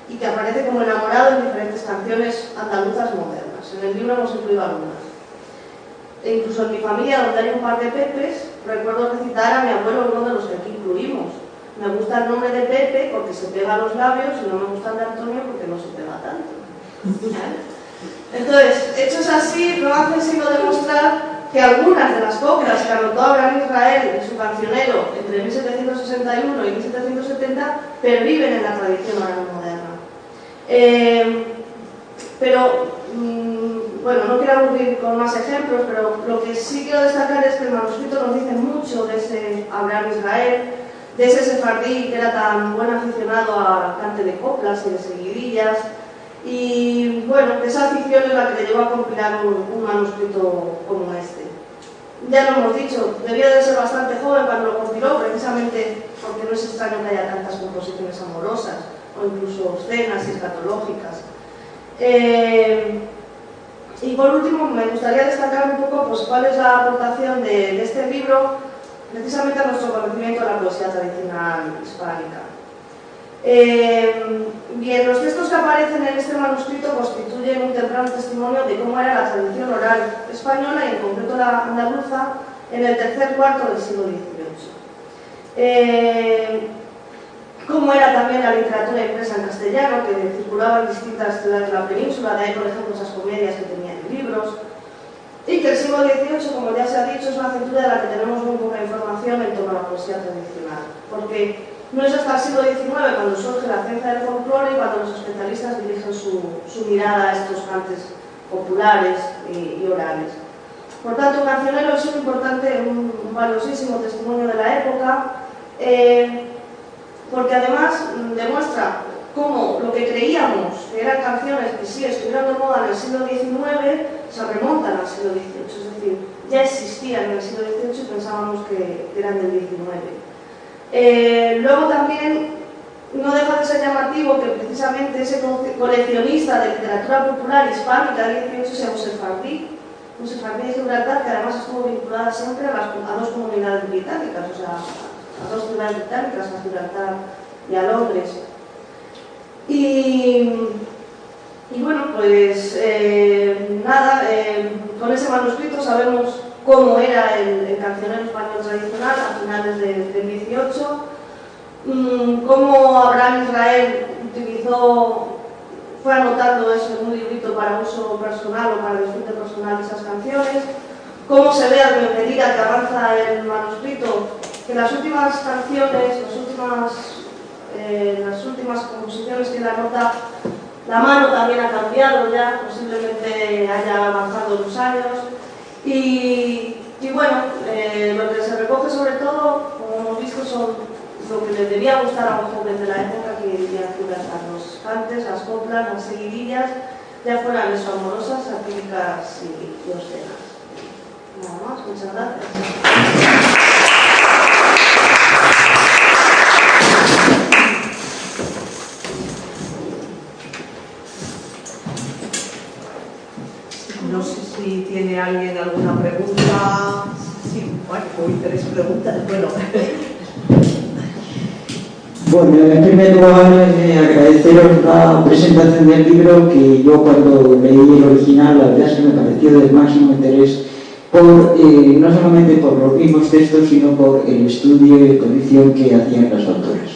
y que aparece como enamorado en diferentes canciones andaluzas modernas. En el libro hemos incluido algunas. E incluso en mi familia, donde hay un par de Pepes, recuerdo recitar a mi abuelo uno de los que aquí incluimos. Me gusta el nombre de Pepe porque se pega a los labios, y no me gusta el de Antonio porque no se pega tanto. Entonces, hechos así, lo hacen sino demostrar que algunas de las coplas que anotó Abraham Israel en su cancionero entre 1761 y 1770 perviven en la tradición oral moderna. Bueno, no quiero aburrir con más ejemplos, pero lo que sí quiero destacar es que el manuscrito nos dice mucho de ese Abraham Israel, de ese sefardí que era tan buen aficionado al cante de coplas y de seguidillas, y bueno, esa afición es la que le llevó a compilar un manuscrito como este. ya lo hemos dicho, debió de ser bastante joven cuando lo compiló, precisamente porque no es extraño que haya tantas composiciones amorosas o incluso obscenas y escatológicas. Y por último, me gustaría destacar un poco pues, cuál es la aportación de este libro precisamente a nuestro conocimiento de la poesía tradicional hispánica. Bien, los textos que aparecen en este manuscrito constituyen un temprano testimonio de cómo era la tradición oral española y en concreto la andaluza en el tercer cuarto del siglo XVIII. Cómo era también la literatura impresa en castellano, que circulaba en distintas ciudades de la península, de ahí por ejemplo esas comedias que tenían libros, y que el siglo XVIII, como ya se ha dicho, es una cintura de la que tenemos muy poca información en torno a la poesía tradicional, porque no es hasta el siglo XIX cuando surge la ciencia del folclore y cuando los especialistas dirigen su mirada a estos cantes populares y orales. Por tanto, Cancionero es un importante, un valiosísimo testimonio de la época, porque además demuestra cómo lo que creíamos que eran canciones que sí estuvieron de moda en el siglo XIX se remontan al siglo XVIII, es decir, ya existían en el siglo XVIII y pensábamos que eran del XIX. Luego también no deja de ser llamativo que precisamente ese coleccionista de literatura popular hispánica del XVIII sea José Fardí de Gibraltar, que además estuvo vinculada siempre a dos comunidades británicas, o sea, a dos ciudades británicas, a Gibraltar y a Londres. Y bueno, pues nada, con ese manuscrito sabemos cómo era el cancionero español tradicional a finales del XVIII, cómo Abraham Israel fue anotando eso en un librito para uso personal o para disfrute personal de esas canciones, cómo se ve a medida que avanza el manuscrito que las últimas canciones, las últimas composiciones que la nota, la mano también ha cambiado ya, posiblemente haya avanzado los años. Y bueno, lo que se recoge sobre todo, como hemos visto, son lo que les debía gustar a un joven de la época, que vivían Gibraltar, los cantes, las coplas, las seguidillas, ya fueran eso, amorosas, satíricas y obscenas. Nada más, muchas gracias. No sé si tiene alguien alguna pregunta. Sí, bueno, hoy 3 preguntas. Bueno, en primer lugar, agradeceros la presentación del libro, que yo cuando leí el original, la verdad es que me pareció del máximo interés, no solamente por los mismos textos, sino por el estudio y exposición que hacían las autoras.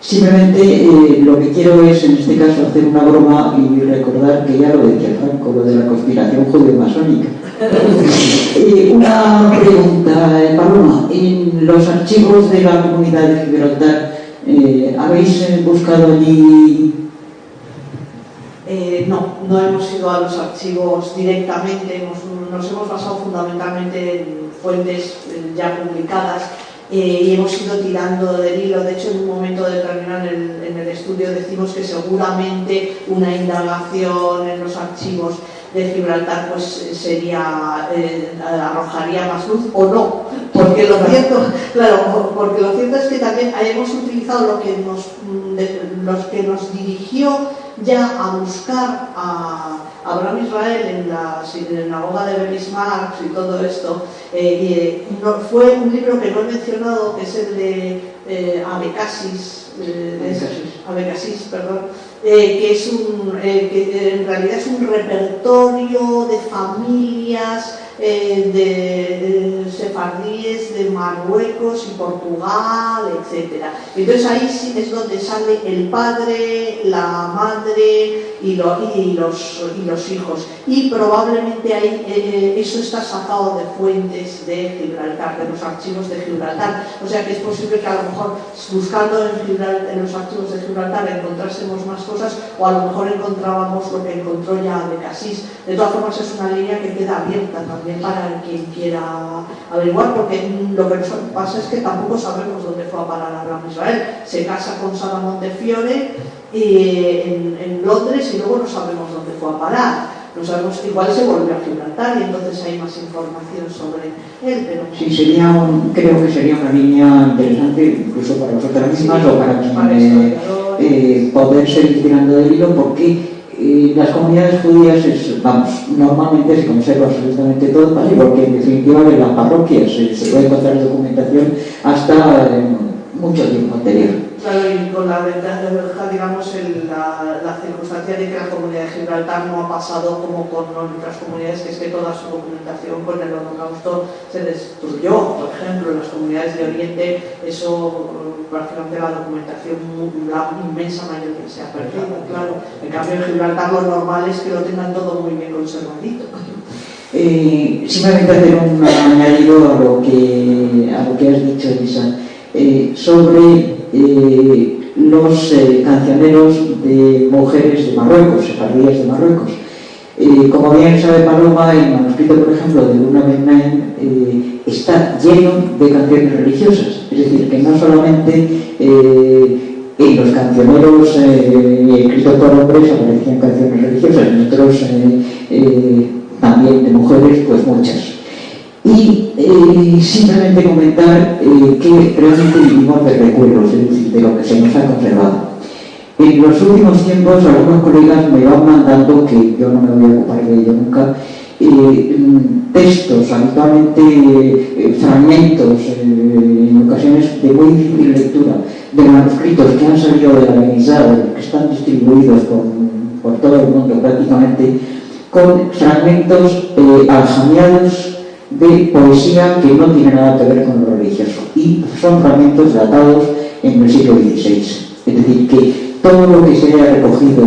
Simplemente lo que quiero es, en este caso, hacer una broma y recordar que ya lo decía Franco, lo de la conspiración judeo-masónica. Una pregunta, Paloma, en los archivos de la comunidad de Gibraltar, ¿habéis buscado allí? No hemos ido a los archivos directamente, nos hemos basado fundamentalmente en fuentes ya publicadas. Y hemos ido tirando del hilo. De hecho, en un momento determinado en el estudio decimos que seguramente una indagación en los archivos de Gibraltar pues arrojaría más luz, o no, porque lo cierto es que también hemos utilizado lo que nos dirigió ya a buscar a Abraham Israel en la sinagoga de Belismarck y todo esto. Fue un libro que no he mencionado, que es el de Abecassis, que en realidad es un repertorio de familias de sefardíes de Marruecos y Portugal, etc. Entonces ahí sí es donde sale el padre, la madre y los hijos. Y probablemente ahí eso está sacado de fuentes de Gibraltar, de los archivos de Gibraltar. O sea que es posible que a lo mejor buscando en los archivos de Gibraltar encontrásemos más cosas, o a lo mejor encontrábamos lo que encontró ya Abecassis. De todas formas es una línea que queda abierta también para quien quiera averiguar, porque lo que nos pasa es que tampoco sabemos dónde fue a parar Abraham Israel. Se casa con Sara Montefiore en Londres y luego no sabemos dónde fue a parar. no sabemos, igual se volvió a Gibraltar y entonces hay más información sobre él, pero... Sí, creo que sería una línea interesante incluso para vosotras mismas, o para quien poder seguir tirando del hilo, porque las comunidades judías, normalmente se conserva absolutamente todo, porque en definitiva en las parroquias se puede encontrar documentación hasta mucho tiempo anterior. Claro, y con la ventaja, digamos, la circunstancia de que la comunidad de Gibraltar no ha pasado como con otras comunidades, que es que toda su documentación con el Holocausto se destruyó. Por ejemplo, en las comunidades de Oriente, eso prácticamente la documentación, la inmensa mayoría se ha perdido, claro. En cambio, en Gibraltar lo normal es que lo tengan todo muy bien conservadito. Simplemente hacer un añadido a lo que has dicho, Elisa, sobre los cancioneros de mujeres de Marruecos, sefardíes de Marruecos. Como bien sabe Paloma, el manuscrito, por ejemplo, de Luna Ben-Naim está lleno de canciones religiosas, es decir, que no solamente en los cancioneros escritos por hombres aparecían canciones religiosas, en otros también de mujeres, pues muchas. Y simplemente comentar que realmente vivimos de recuerdos, es decir, de lo que se nos ha conservado. En los últimos tiempos algunos colegas me van mandando, que yo no me voy a ocupar de ello nunca, textos, habitualmente fragmentos, en ocasiones de muy difícil lectura, de manuscritos que han salido de la Benisá, que están distribuidos por todo el mundo prácticamente, con fragmentos aljamiados de poesía que no tiene nada que ver con lo religioso, y son fragmentos datados en el siglo XVI. Es decir, que todo lo que se haya recogido o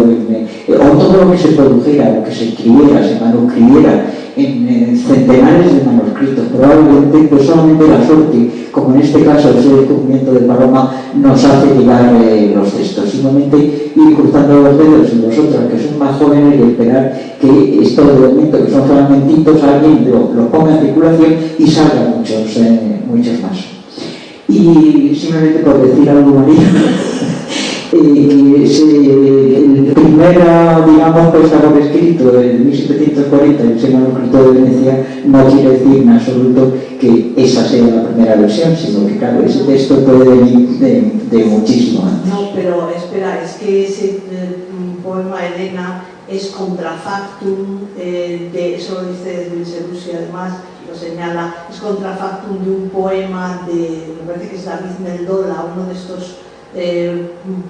todo lo que se produjera, lo que se escribiera, se manuscribiera en centenares de manuscritos, probablemente pues solamente la suerte, como en este caso ese descubrimiento de Paloma, nos hace llegar los textos. Simplemente ir cruzando los dedos y vosotras que son más jóvenes y esperar que estos documentos, que son fragmentitos, alguien lo ponga en circulación y salgan muchos más. Y simplemente por decir algo, María, el primera, digamos, puesta por escrito en 1740, el manuscrito de Venecia, no quiere decir en absoluto que esa sea la primera versión, sino que, claro, ese texto puede venir de muchísimo antes. No, pero espera, es que ese poema Elena es contrafactum, eso lo dice Serussi, además lo señala, es contrafactum de un poema me parece que es David Mendola, uno de estos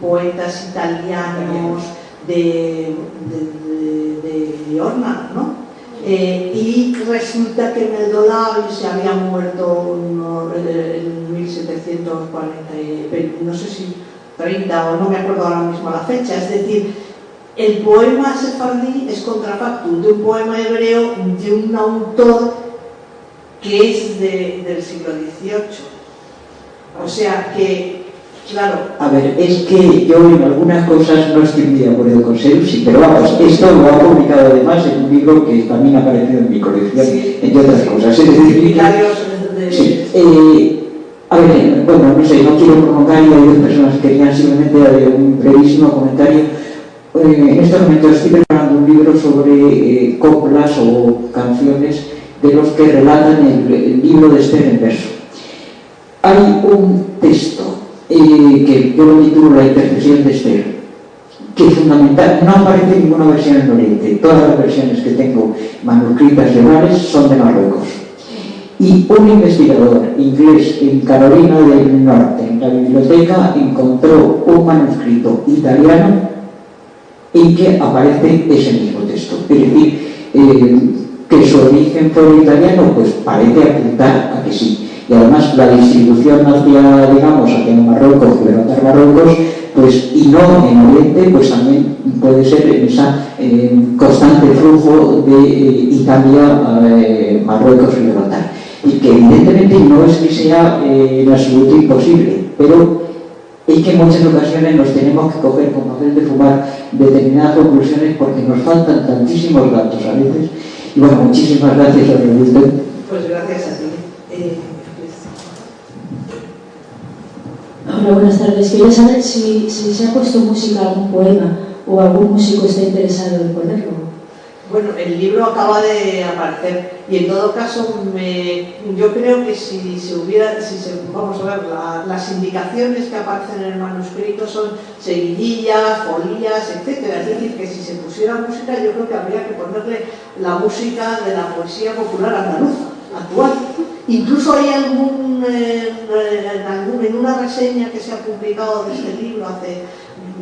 poetas italianos de Liorna, ¿no? Y resulta que Mendola se había muerto en 1740, no sé si 30 o no me acuerdo ahora mismo la fecha, es decir, el poema sefardí es contrafactum de un poema hebreo de un autor que es del siglo XVIII. O sea que, claro. A ver, es que yo en algunas cosas no estoy muy de acuerdo con Serussi, pero vamos, esto lo ha publicado además en un libro que también ha aparecido en mi colección, sí, entre otras cosas. Es decir, a ver, bueno, no sé, no quiero prolongar, y hay dos personas que querían simplemente dar un brevísimo comentario. En estos momentos estoy preparando un libro sobre coplas o canciones de los que relatan el libro de Esther en verso. Hay un texto que yo lo titulo La intercesión de Esther, que es fundamental, no aparece en ninguna versión en Oriente, todas las versiones que tengo manuscritas legales son de Marruecos. Y un investigador inglés en Carolina del Norte, en la biblioteca, encontró un manuscrito italiano en que aparece ese mismo texto. Es decir, que su origen fue italiano, pues parece apuntar a que sí. Y además la distribución hacia Marruecos, Gibraltar, Marruecos, pues, y no en Oriente, pues también puede ser en ese constante flujo de Italia, Marruecos, Gibraltar. Y que evidentemente no es que sea en absoluto imposible, pero es que en muchas ocasiones nos tenemos que coger con papel de fumar determinadas conclusiones porque nos faltan tantísimos datos a veces. Y bueno, muchísimas gracias a todos. Pues gracias a ti. Hola, buenas tardes. Quería saber si se ha puesto música a algún poema o algún músico está interesado en ponerlo. Bueno, el libro acaba de aparecer y en todo caso yo creo que vamos a ver, las indicaciones que aparecen en el manuscrito son seguidillas, folías, etcétera. Es decir, que si se pusiera música, yo creo que habría que ponerle la música de la poesía popular andaluza actual. Incluso hay en una reseña que se ha publicado de este libro hace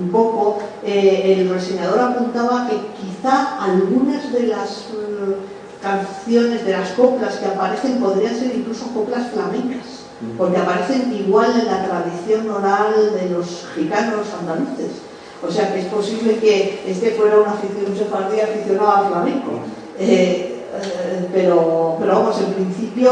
un poco, el reseñador apuntaba que quizá algunas de las canciones, de las coplas que aparecen podrían ser incluso coplas flamencas, porque aparecen igual en la tradición oral de los gitanos andaluces. O sea que es posible que este fuera un sefardí aficionado al flamenco. Pero vamos, en principio,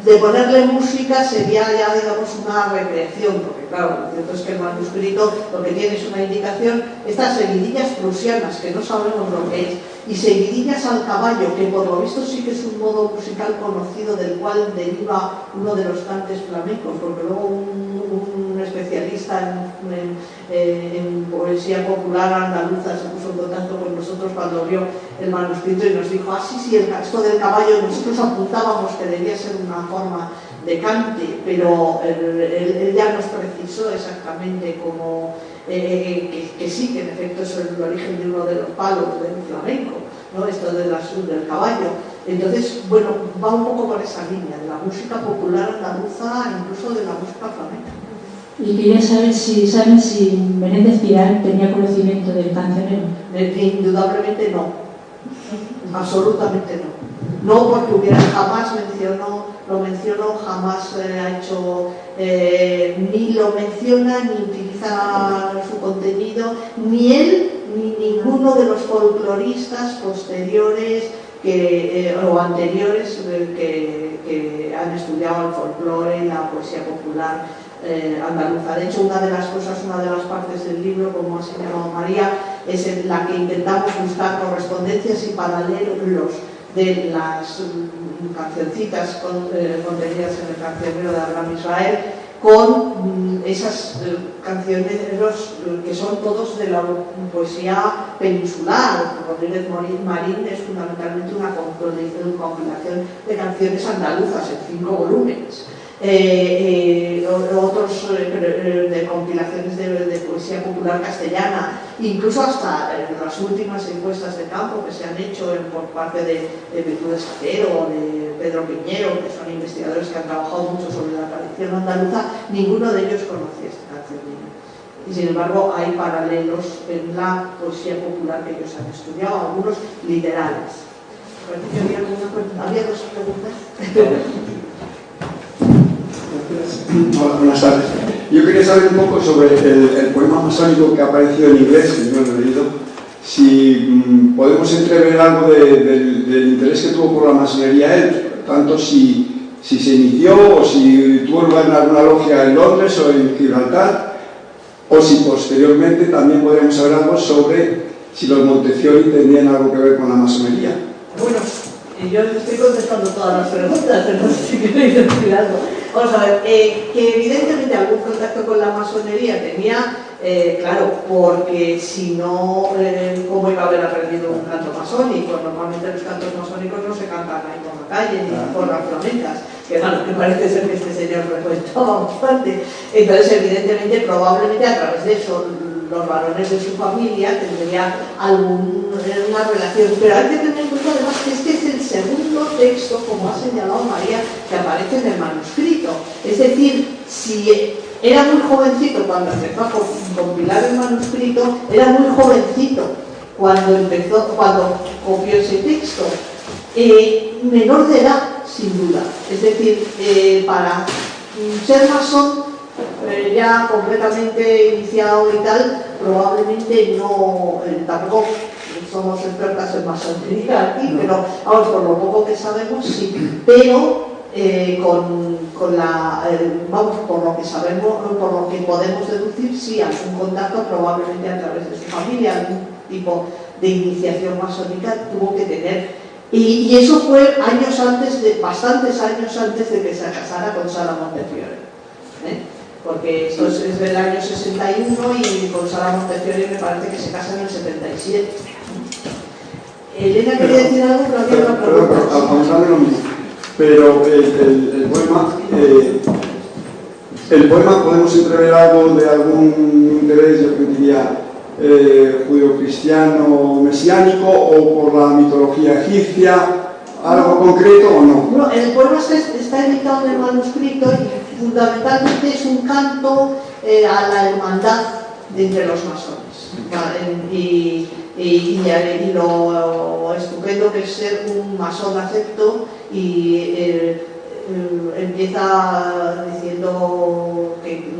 de ponerle música sería ya, digamos, una recreación, porque claro, lo cierto es que el manuscrito lo que tiene es una indicación, estas seguidillas prusianas, que no sabemos lo que es, y seguidillas al caballo, que por lo visto sí que es un modo musical conocido del cual deriva uno de los cantes flamencos, porque luego un especialista en poesía popular andaluza se puso en contacto con nosotros cuando vio el manuscrito y nos dijo, sí, esto del caballo nosotros apuntábamos que debía ser una forma de cante, pero él ya nos precisó exactamente como que sí, que en efecto es el origen de uno de los palos del flamenco, ¿no? Esto del caballo. Entonces, bueno, va un poco por esa línea, de la música popular andaluza, incluso de la música flamenca. Y quería saber si Menéndez Pidal tenía conocimiento del cancionero. Indudablemente no, absolutamente no. No, porque jamás lo mencionó, jamás ha hecho, ni lo menciona, ni utiliza su contenido, ni él, ni ninguno de los folcloristas posteriores o anteriores que han estudiado el folclore y la poesía popular andaluza. De hecho, una de las partes del libro, como ha señalado María, es en la que intentamos buscar correspondencias y paralelos de las cancioncitas contenidas en el cancionero de Abraham Israel con esas cancioneros que son todos de la poesía peninsular. Rodríguez Marín es fundamentalmente una compilación de canciones andaluzas en 5 volúmenes. Otros de compilaciones de poesía popular castellana, incluso hasta las últimas encuestas de campo que se han hecho por parte de Virtudes Acero o de Pedro Piñero, que son investigadores que han trabajado mucho sobre la tradición andaluza, ninguno de ellos conocía esta canción. Y sin embargo hay paralelos en la poesía popular que ellos han estudiado, algunos literales. ¿Había dos preguntas? Hola, buenas tardes. Yo quería saber un poco sobre el poema masónico que ha aparecido en inglés, que no lo he leído, si podemos entrever algo del interés que tuvo por la masonería él, tanto si se inició o si tuvo lugar en alguna logia en Londres o en Gibraltar, o si posteriormente también podríamos saber algo sobre si los Montefiori tenían algo que ver con la masonería. Bueno, yo estoy contestando todas las preguntas, pero no sé si queréis decir algo. Vamos a ver, que evidentemente algún contacto con la masonería tenía, claro, porque si no, ¿cómo iba a haber aprendido un canto masónico? Normalmente los cantos masónicos no se cantan ahí por la calle ni por las flamencas, que era lo que parece ser que este señor frecuentaba bastante. Entonces, evidentemente, probablemente a través de eso, los varones de su familia tendrían una relación, pero hay que tener en cuenta además que este es el segundo texto, como ha señalado María, que aparece en el manuscrito. Es decir, si era muy jovencito cuando empezó a compilar el manuscrito, era muy jovencito cuando copió ese texto, menor de edad, sin duda. Es decir, para ser masón, ya completamente iniciado y tal, probablemente no, tampoco somos expertas en masonería aquí, pero vamos, por lo poco que sabemos sí, pero vamos, por lo que sabemos, por lo que podemos deducir, sí, algún contacto probablemente a través de su familia, algún tipo de iniciación masónica tuvo que tener. Y eso fue bastantes años antes de que se casara con Sara Montefiore. Porque esto es del año 61 y con Sara Montefiore me parece que se casa en el 77. Elena quería decir algo, pero había una pregunta. Apuntarme lo mismo. Pero el poema podemos entrever algo de algún interés, yo diría, judío-cristiano mesiánico o por la mitología egipcia, algo concreto o no. No, el poema está editado en el manuscrito y fundamentalmente es un canto a la hermandad de entre los masones. Y lo estupendo que es ser un masón acepto y empieza diciendo que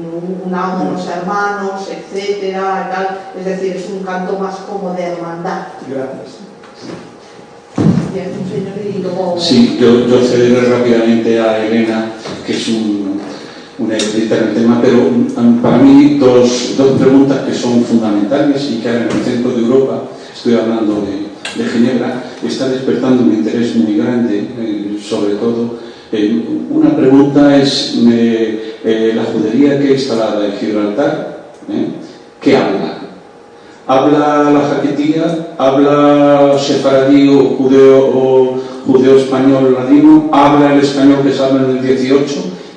unamos hermanos, etcétera, y tal. Es decir, es un canto más como de hermandad. Gracias. Bien, un señor y luego... Sí, yo cederé rápidamente a Elena, que es una experta en el tema, pero para mí dos preguntas que son fundamentales y que ahora en el centro de Europa, estoy hablando de Ginebra, está despertando un interés muy grande, sobre todo. Una pregunta es la judería que es instalada en Gibraltar, ¿qué habla? ¿Habla la jaquetía? ¿Habla sefaradí o judeo español ladino? ¿Habla el español que se habla en el 18?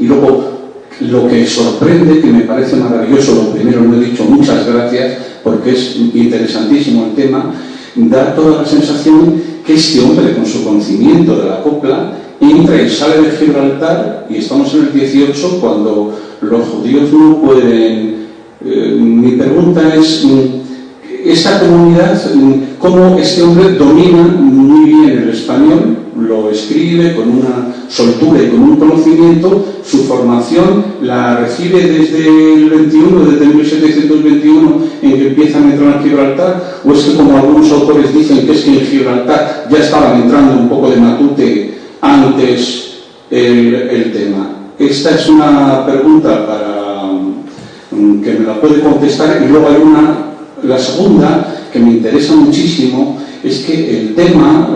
Y luego, lo que sorprende, que me parece maravilloso, lo primero lo he dicho, muchas gracias, porque es interesantísimo el tema, da toda la sensación que este hombre, con su conocimiento de la copla, entra y sale de Gibraltar, y estamos en el 18, cuando los judíos no pueden... mi pregunta es... esta comunidad, cómo este hombre domina muy bien el español, lo escribe con una soltura y con un conocimiento, su formación la recibe desde el 21, desde 1721, en que empiezan a entrar en Gibraltar, o es que, como algunos autores dicen, que es que en Gibraltar ya estaban entrando un poco de matute antes el tema. Esta es una pregunta para que me la puede contestar, y luego hay la segunda, que me interesa muchísimo, es que el tema,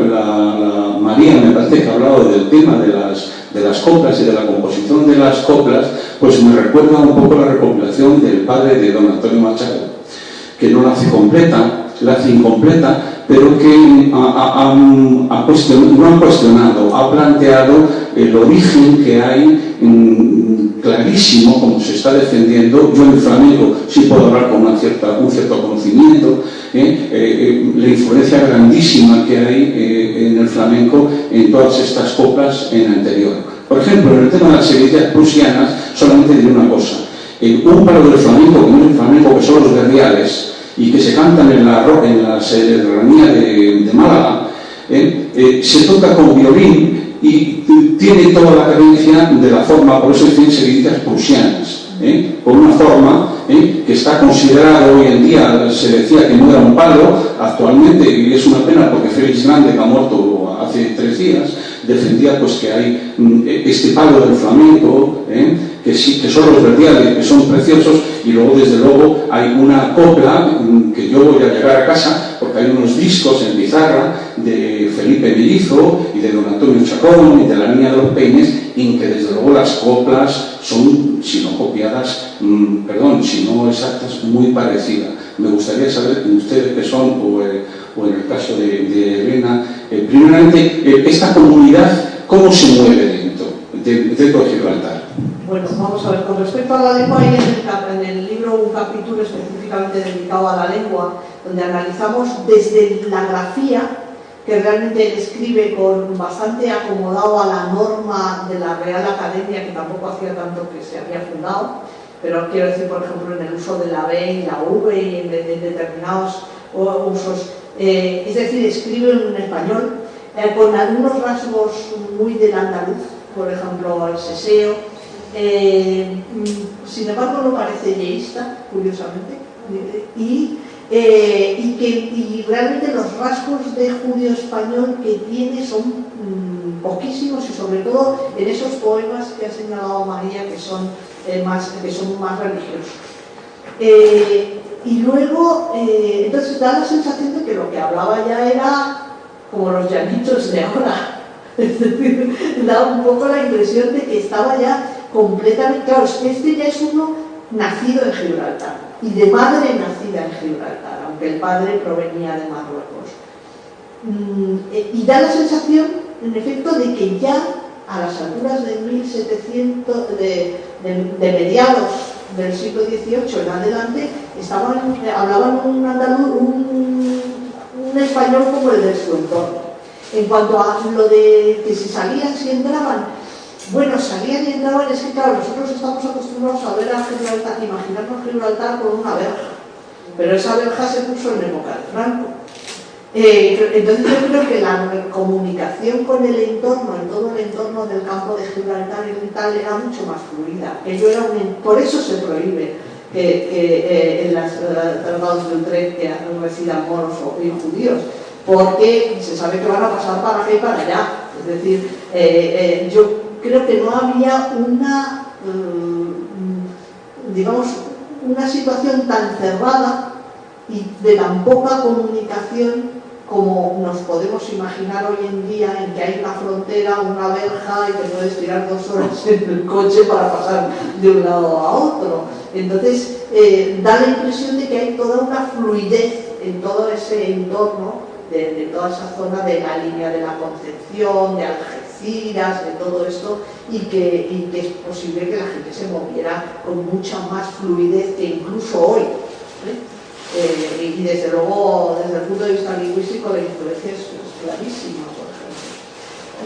María me parece que ha hablado del tema de las coplas y de la composición de las coplas, pues me recuerda un poco la recopilación del padre de don Antonio Machado, que no la hace completa, la hace incompleta, pero que no ha cuestionado, ha planteado el origen que hay clarísimo, como se está defendiendo. Yo en el flamenco sí puedo hablar con un cierto conocimiento, la influencia grandísima que hay en el flamenco en todas estas coplas en anterior. Por ejemplo, en el tema de las sevillanas prusianas, solamente diré una cosa. Un palo del flamenco, que no es el flamenco, que son los guerriales, y que se cantan en la serranía de Málaga, se toca con violín y tiene toda la cadencia de la forma, por eso dicen sevillanas prusianas, con una forma que está considerada hoy en día, se decía que no era un palo, actualmente, y es una pena porque Félix Grande, que ha muerto hace 3 días, defendía pues que hay este palo del flamenco, que sí, que son los verdiales, que son preciosos, y luego desde luego hay una copla que yo voy a llegar a casa porque hay unos discos en pizarra de Felipe Mellizo y de don Antonio Chacón y de la Niña de los Peines, en que desde luego las coplas son, si no copiadas, si no exactas, muy parecidas. Me gustaría saber, ustedes que son, o en el caso de Elena, primeramente, esta comunidad, ¿cómo se mueve dentro de Gibraltar? Bueno, vamos a ver, con respecto a la lengua, hay en el libro un capítulo específicamente dedicado a la lengua, donde analizamos desde la grafía, que realmente él escribe con bastante acomodado a la norma de la Real Academia, que tampoco hacía tanto que se había fundado, pero quiero decir, por ejemplo, en el uso de la B y la V y en determinados usos, es decir, escribe en español con algunos rasgos muy del andaluz, por ejemplo, el seseo. Sin embargo, no parece yeísta, curiosamente, y realmente los rasgos de judío español que tiene son poquísimos, y sobre todo en esos poemas que ha señalado María, que son más religiosos. Y luego, entonces da la sensación de que lo que hablaba ya era como los llanitos de ahora. Es decir, da un poco la impresión de que estaba ya completamente... Claro, este ya es uno nacido en Gibraltar y de madre nacida en Gibraltar, aunque el padre provenía de Marruecos. y da la sensación, en efecto, de que ya a las alturas de 1700, de mediados del siglo XVIII en adelante, hablaban un andaluz, un español como el de su entorno. En cuanto a lo de que si salían, si entraban, bueno, salían y entraban, es que claro, nosotros estamos acostumbrados a ver a Gibraltar, imaginarnos Gibraltar con una verja, pero esa verja se puso en época de Franco. Entonces yo creo que la comunicación con el entorno, en todo el entorno del campo de Gibraltar y tal, era mucho más fluida. Por eso se prohíbe que en los tratados de Utrecht que residan moros y judíos, porque se sabe que van a pasar para acá y para allá. Es decir, yo creo que no había digamos, una situación tan cerrada y de tan poca comunicación como nos podemos imaginar hoy en día, en que hay una frontera, una verja y que puedes tirar 2 horas en el coche para pasar de un lado a otro. Entonces, da la impresión de que hay toda una fluidez en todo ese entorno, de toda esa zona de la línea de la Concepción, de Algeciras, de todo esto, y que es posible que la gente se moviera con mucha más fluidez que incluso hoy. Y desde luego, desde el punto de vista lingüístico, la influencia es clarísima, por ejemplo.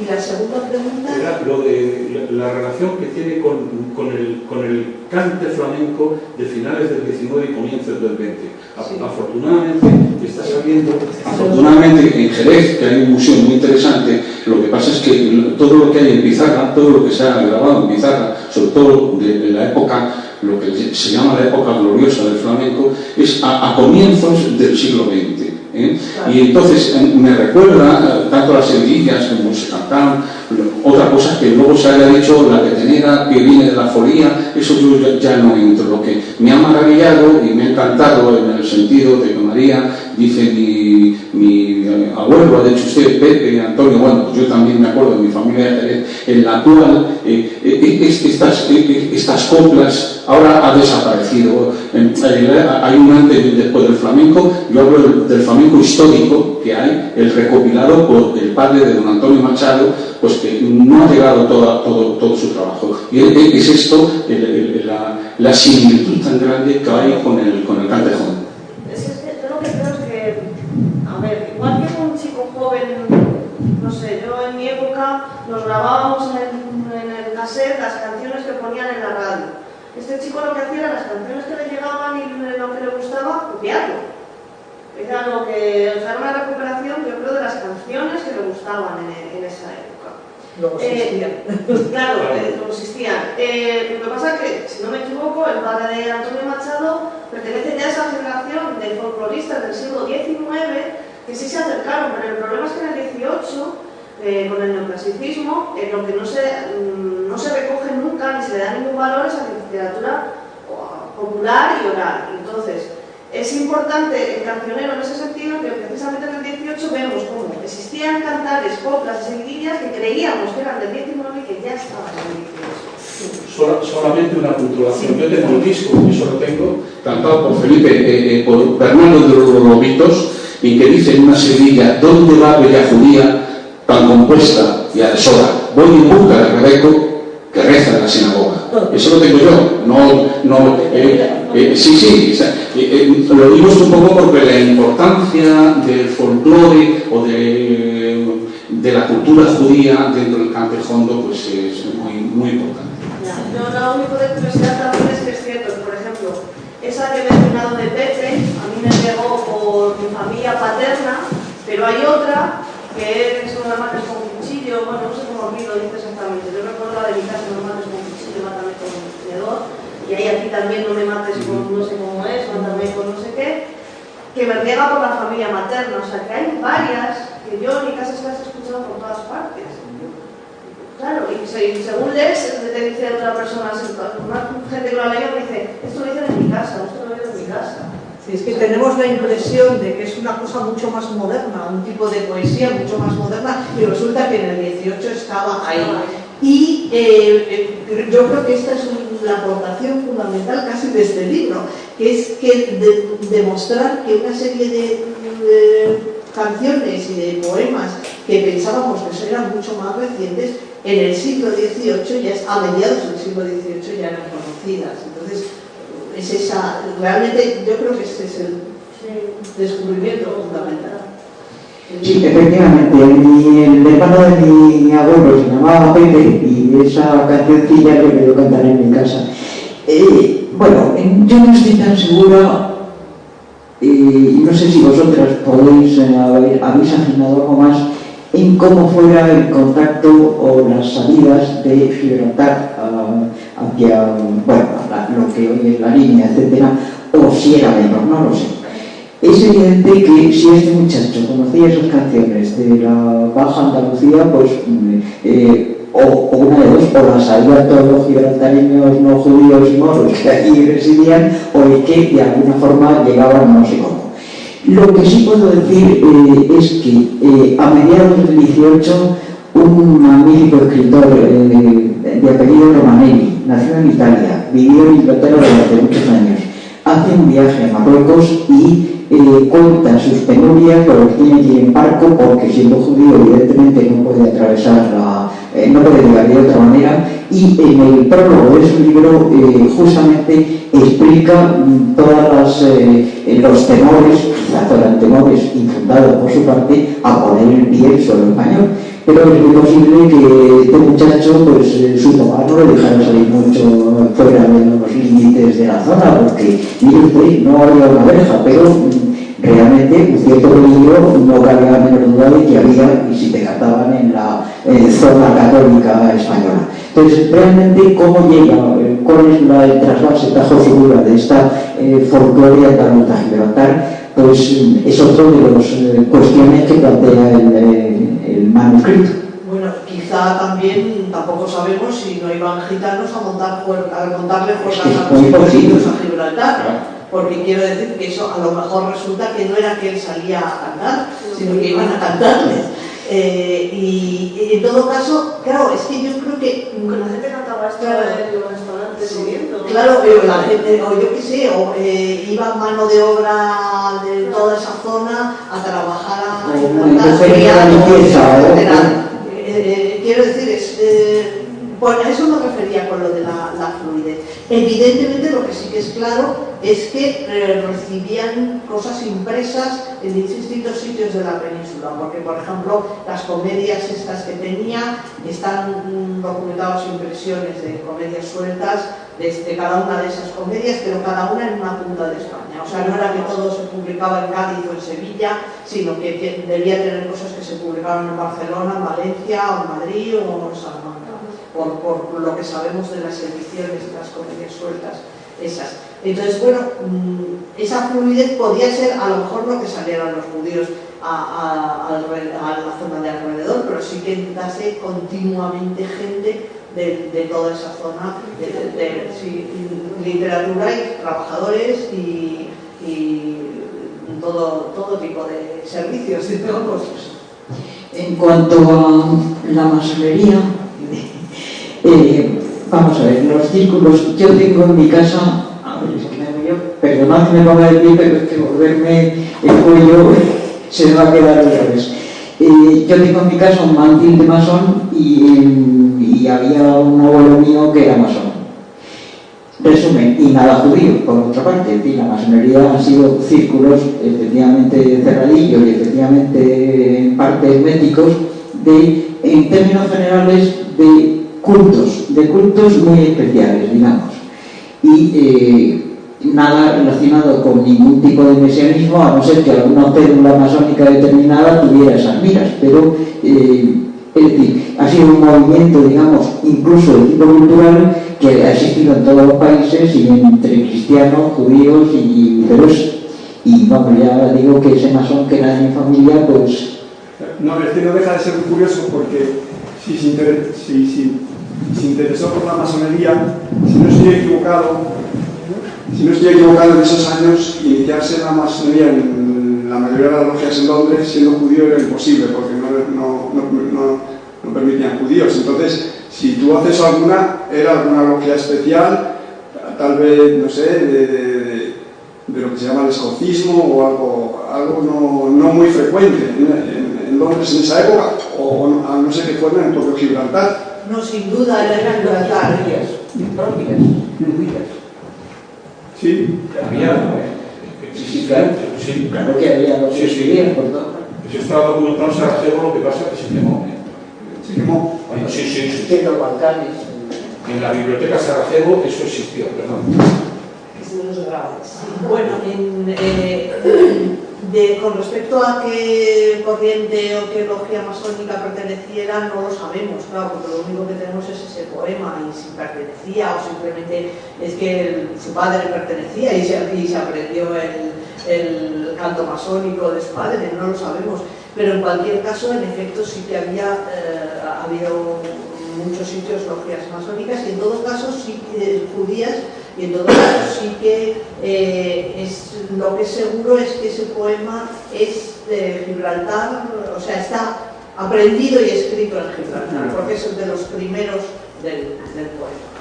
Y la segunda pregunta... Era lo de la relación que tiene con el cante flamenco de finales del 19 y comienzos del 20. Sí. Afortunadamente está saliendo... Afortunadamente en Jerez, que hay un museo muy interesante, lo que pasa es que todo lo que hay en pizarra, todo lo que se ha grabado en pizarra, sobre todo de la época, lo que se llama la época gloriosa del flamenco, es a comienzos del siglo XX. Claro. Y entonces me recuerda tanto las seguidillas como se cantaban, otra cosa que luego se haya dicho, la petenera que viene de la folía, eso yo ya no entro. Lo que me ha maravillado y me ha encantado en el sentido de que María dice mi abuelo, ha dicho usted, Pepe y Antonio, bueno, pues yo también me acuerdo de mi familia de Jerez, en la cual estas coplas ahora ha desaparecido. Hay un antes y un después del flamenco. Yo hablo del flamenco histórico que hay, el recopilado por el padre de don Antonio Machado, pues que no ha llegado todo su trabajo. Y es esto la similitud tan grande que hay con el cantejón. Yo lo que creo es que, a ver, igual que un chico joven, no sé, yo en mi época nos grabábamos en el cassette las canciones que ponían en la radio. Este chico lo que hacía era las canciones que le llegaban y lo que le gustaba, copiarlo. Era una recuperación, yo creo, de las canciones que le gustaban en esa época. Luego existían. Claro, luego existían. Lo que pasa es que, si no me equivoco, el padre de Antonio Machado pertenece ya a esa generación de folcloristas del siglo XIX que sí se acercaron, pero el problema es que en el XVIII, con el neoclasicismo, lo que no se recoge nunca ni se le da ningún valor es a la literatura popular y oral. Entonces, es importante el cancionero en ese sentido que precisamente en el 18 vemos cómo existían cantares, coplas y seguidillas que creíamos que eran del 19 y que ya estaban en el 18. Solamente una puntuación. Yo tengo un disco, eso lo tengo, cantado por Felipe, por Bernardo de los Lobitos, y que dice en una seguidilla: ¿dónde va bella judía tan compuesta y a deshora? Voy en busca de Rebeco que reza en la sinagoga. Eso lo tengo yo. Sí, lo digo esto un poco porque la importancia del folclore o de la cultura judía dentro del cantejondo pues es muy importante. Yo lo único de curiosidad también es que es cierto, por ejemplo, esa que he mencionado de Pepe, a mí me llegó por mi familia paterna, pero hay otra que es una mates con cuchillo, bueno, no sé cómo aquí lo dice exactamente, yo recuerdo la de mi casa, no mates con cuchillo, mátame con un tenedor, y hay aquí también no me mates con no sé cómo es, mátame con no sé qué, que me llega por la familia materna, o sea que hay varias que yo en mi casa las he escuchado por todas partes. Claro, y según lees, te dice otra persona, una gente que lo ha leído me dice, esto lo dicen en mi casa, esto lo dicen en mi casa. Sí, es que tenemos la impresión de que es una cosa mucho más moderna, un tipo de poesía mucho más moderna, y resulta que en el 18 estaba ahí. Y yo creo que esta es la aportación fundamental casi de este libro, que es que demostrar que una serie de canciones y de poemas que pensábamos que eran mucho más recientes, en el siglo XVIII, ya a mediados del siglo XVIII ya eran conocidas. Entonces, es esa, realmente yo creo que este es el descubrimiento fundamental. Sí, efectivamente, el hermano de mi abuelo se llamaba Pepe y esa cancioncilla que me lo cantaré en mi casa. Bueno, yo no estoy tan segura, y no sé si vosotras podéis habéis afinado algo más en cómo fuera el contacto o las salidas de Gibraltar hacia, bueno, lo que hoy es la línea, etcétera, o si era menos, no lo sé. Es evidente que si este muchacho conocía esas canciones de la Baja Andalucía, pues o una de dos, o las sabían todos los gibraltareños no judíos y moros que aquí residían, o es que de alguna forma llegaban no sé cómo. Lo que sí puedo decir es que a mediados del 18 un magnífico escritor de apellido Romanelli, nació en Italia, vivió en Inglaterra durante muchos años, hace un viaje a Marruecos y cuenta sus penurias, pero tiene que ir en barco porque siendo judío evidentemente no puede atravesar no puede llegar de otra manera, y en el prólogo de su libro justamente explica todos los temores, quizás eran temores infundados por su parte, a poner el pie sobre el español. Pero es muy posible que este muchacho, pues su papá no le dejara salir mucho fuera de los límites de la zona, porque mire usted, no había una verja, pero realmente un cierto peligro no cabía la menor duda de que había, y si te cantaban en la zona católica española. Entonces, realmente, ¿cómo llega? ¿Cuál es el trasvase tajo segura de esta folclore andaluza Gibraltar? Pues es otro de las cuestiones que plantea el manuscrito. Bueno, quizá también tampoco sabemos si no iban gitanos a montarle fuerzas a los indios a Gibraltar. Porque quiero decir que eso a lo mejor resulta que no era que él salía a cantar, sino que iban a cantarles. Y en todo caso, claro, es que yo creo que la gente cantaba esto en los restaurantes comiendo. Claro, la gente, o yo qué sé, iba mano de obra de toda esa zona a trabajar quiero decir, bueno, a eso me refería con lo de la fluidez. Evidentemente lo que sí que es claro es que recibían cosas impresas en distintos sitios de la península, porque por ejemplo las comedias estas que tenía están documentadas impresiones de comedias sueltas de cada una de esas comedias, pero cada una en una punta de España. O sea, no era que todo se publicaba en Cádiz o en Sevilla, sino que debía tener cosas que se publicaban en Barcelona, en Valencia, o en Madrid o en Salamanca. Por lo que sabemos de las ediciones de las comedias sueltas esas. Entonces, bueno, esa fluidez podía ser a lo mejor lo que salieran los judíos a la zona de alrededor, pero sí que entrase continuamente gente de toda esa zona, literatura y trabajadores y todo tipo de servicios, digamos. En cuanto a la masonería, vamos a ver, los círculos, yo tengo en mi casa, a ver, es que perdonad que me ponga de pie, pero es que volverme el cuello se me va a quedar al revés. Yo tengo en mi casa un mantil de masón y había un abuelo mío que era masón. Resumen, y nada judío, por otra parte. En fin, la masonería han sido círculos efectivamente cerradillos y efectivamente en parte herméticos en términos generales de cultos muy especiales, digamos, y nada relacionado con ningún tipo de mesianismo, a no ser que alguna célula masónica determinada tuviera esas miras, pero es decir, ha sido un movimiento, digamos, incluso de tipo cultural, que ha existido en todos los países y entre cristianos, judíos y vamos, ya digo que ese masón que era de mi familia, pues... No, es que no deja de ser muy curioso porque si se interesó por la masonería, si no estoy equivocado en esos años, iniciarse en la masonería en la mayoría de las logias en Londres, siendo judío, era imposible porque no permitían judíos. Entonces, si tuvo acceso a alguna, era alguna logia especial, tal vez, no sé, de lo que se llama el escocismo o algo no muy frecuente en Londres en esa época, o a no ser que fuera en el propio Gibraltar. No, sin duda, era Gibraltar. Propias, fluidas. Sí. Había, Sí, claro que había lo que escribir por todo. Se estaba documentado en Sarajevo, lo que pasa es que se quemó. Se quemó. Sí. En los Balcanes. En la biblioteca Sarajevo eso existió, perdón. Bueno, con respecto a qué corriente o qué logia masónica perteneciera, no lo sabemos, claro, porque lo único que tenemos es ese poema, y si pertenecía o simplemente es que su padre pertenecía y se aprendió el canto masónico de su padre, no lo sabemos. Pero en cualquier caso, en efecto, sí que había habido muchos sitios logias masónicas, y en todo caso sí judías, y en todo caso sí que lo que es seguro es que ese poema es de Gibraltar, o sea, está aprendido y escrito en Gibraltar, porque es el de los primeros del poema,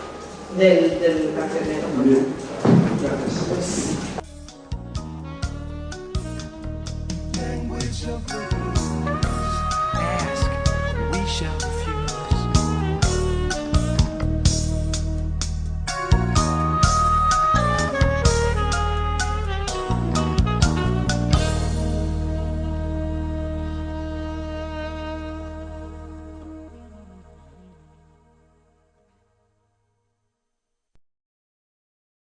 del cancionero. Bien, gracias.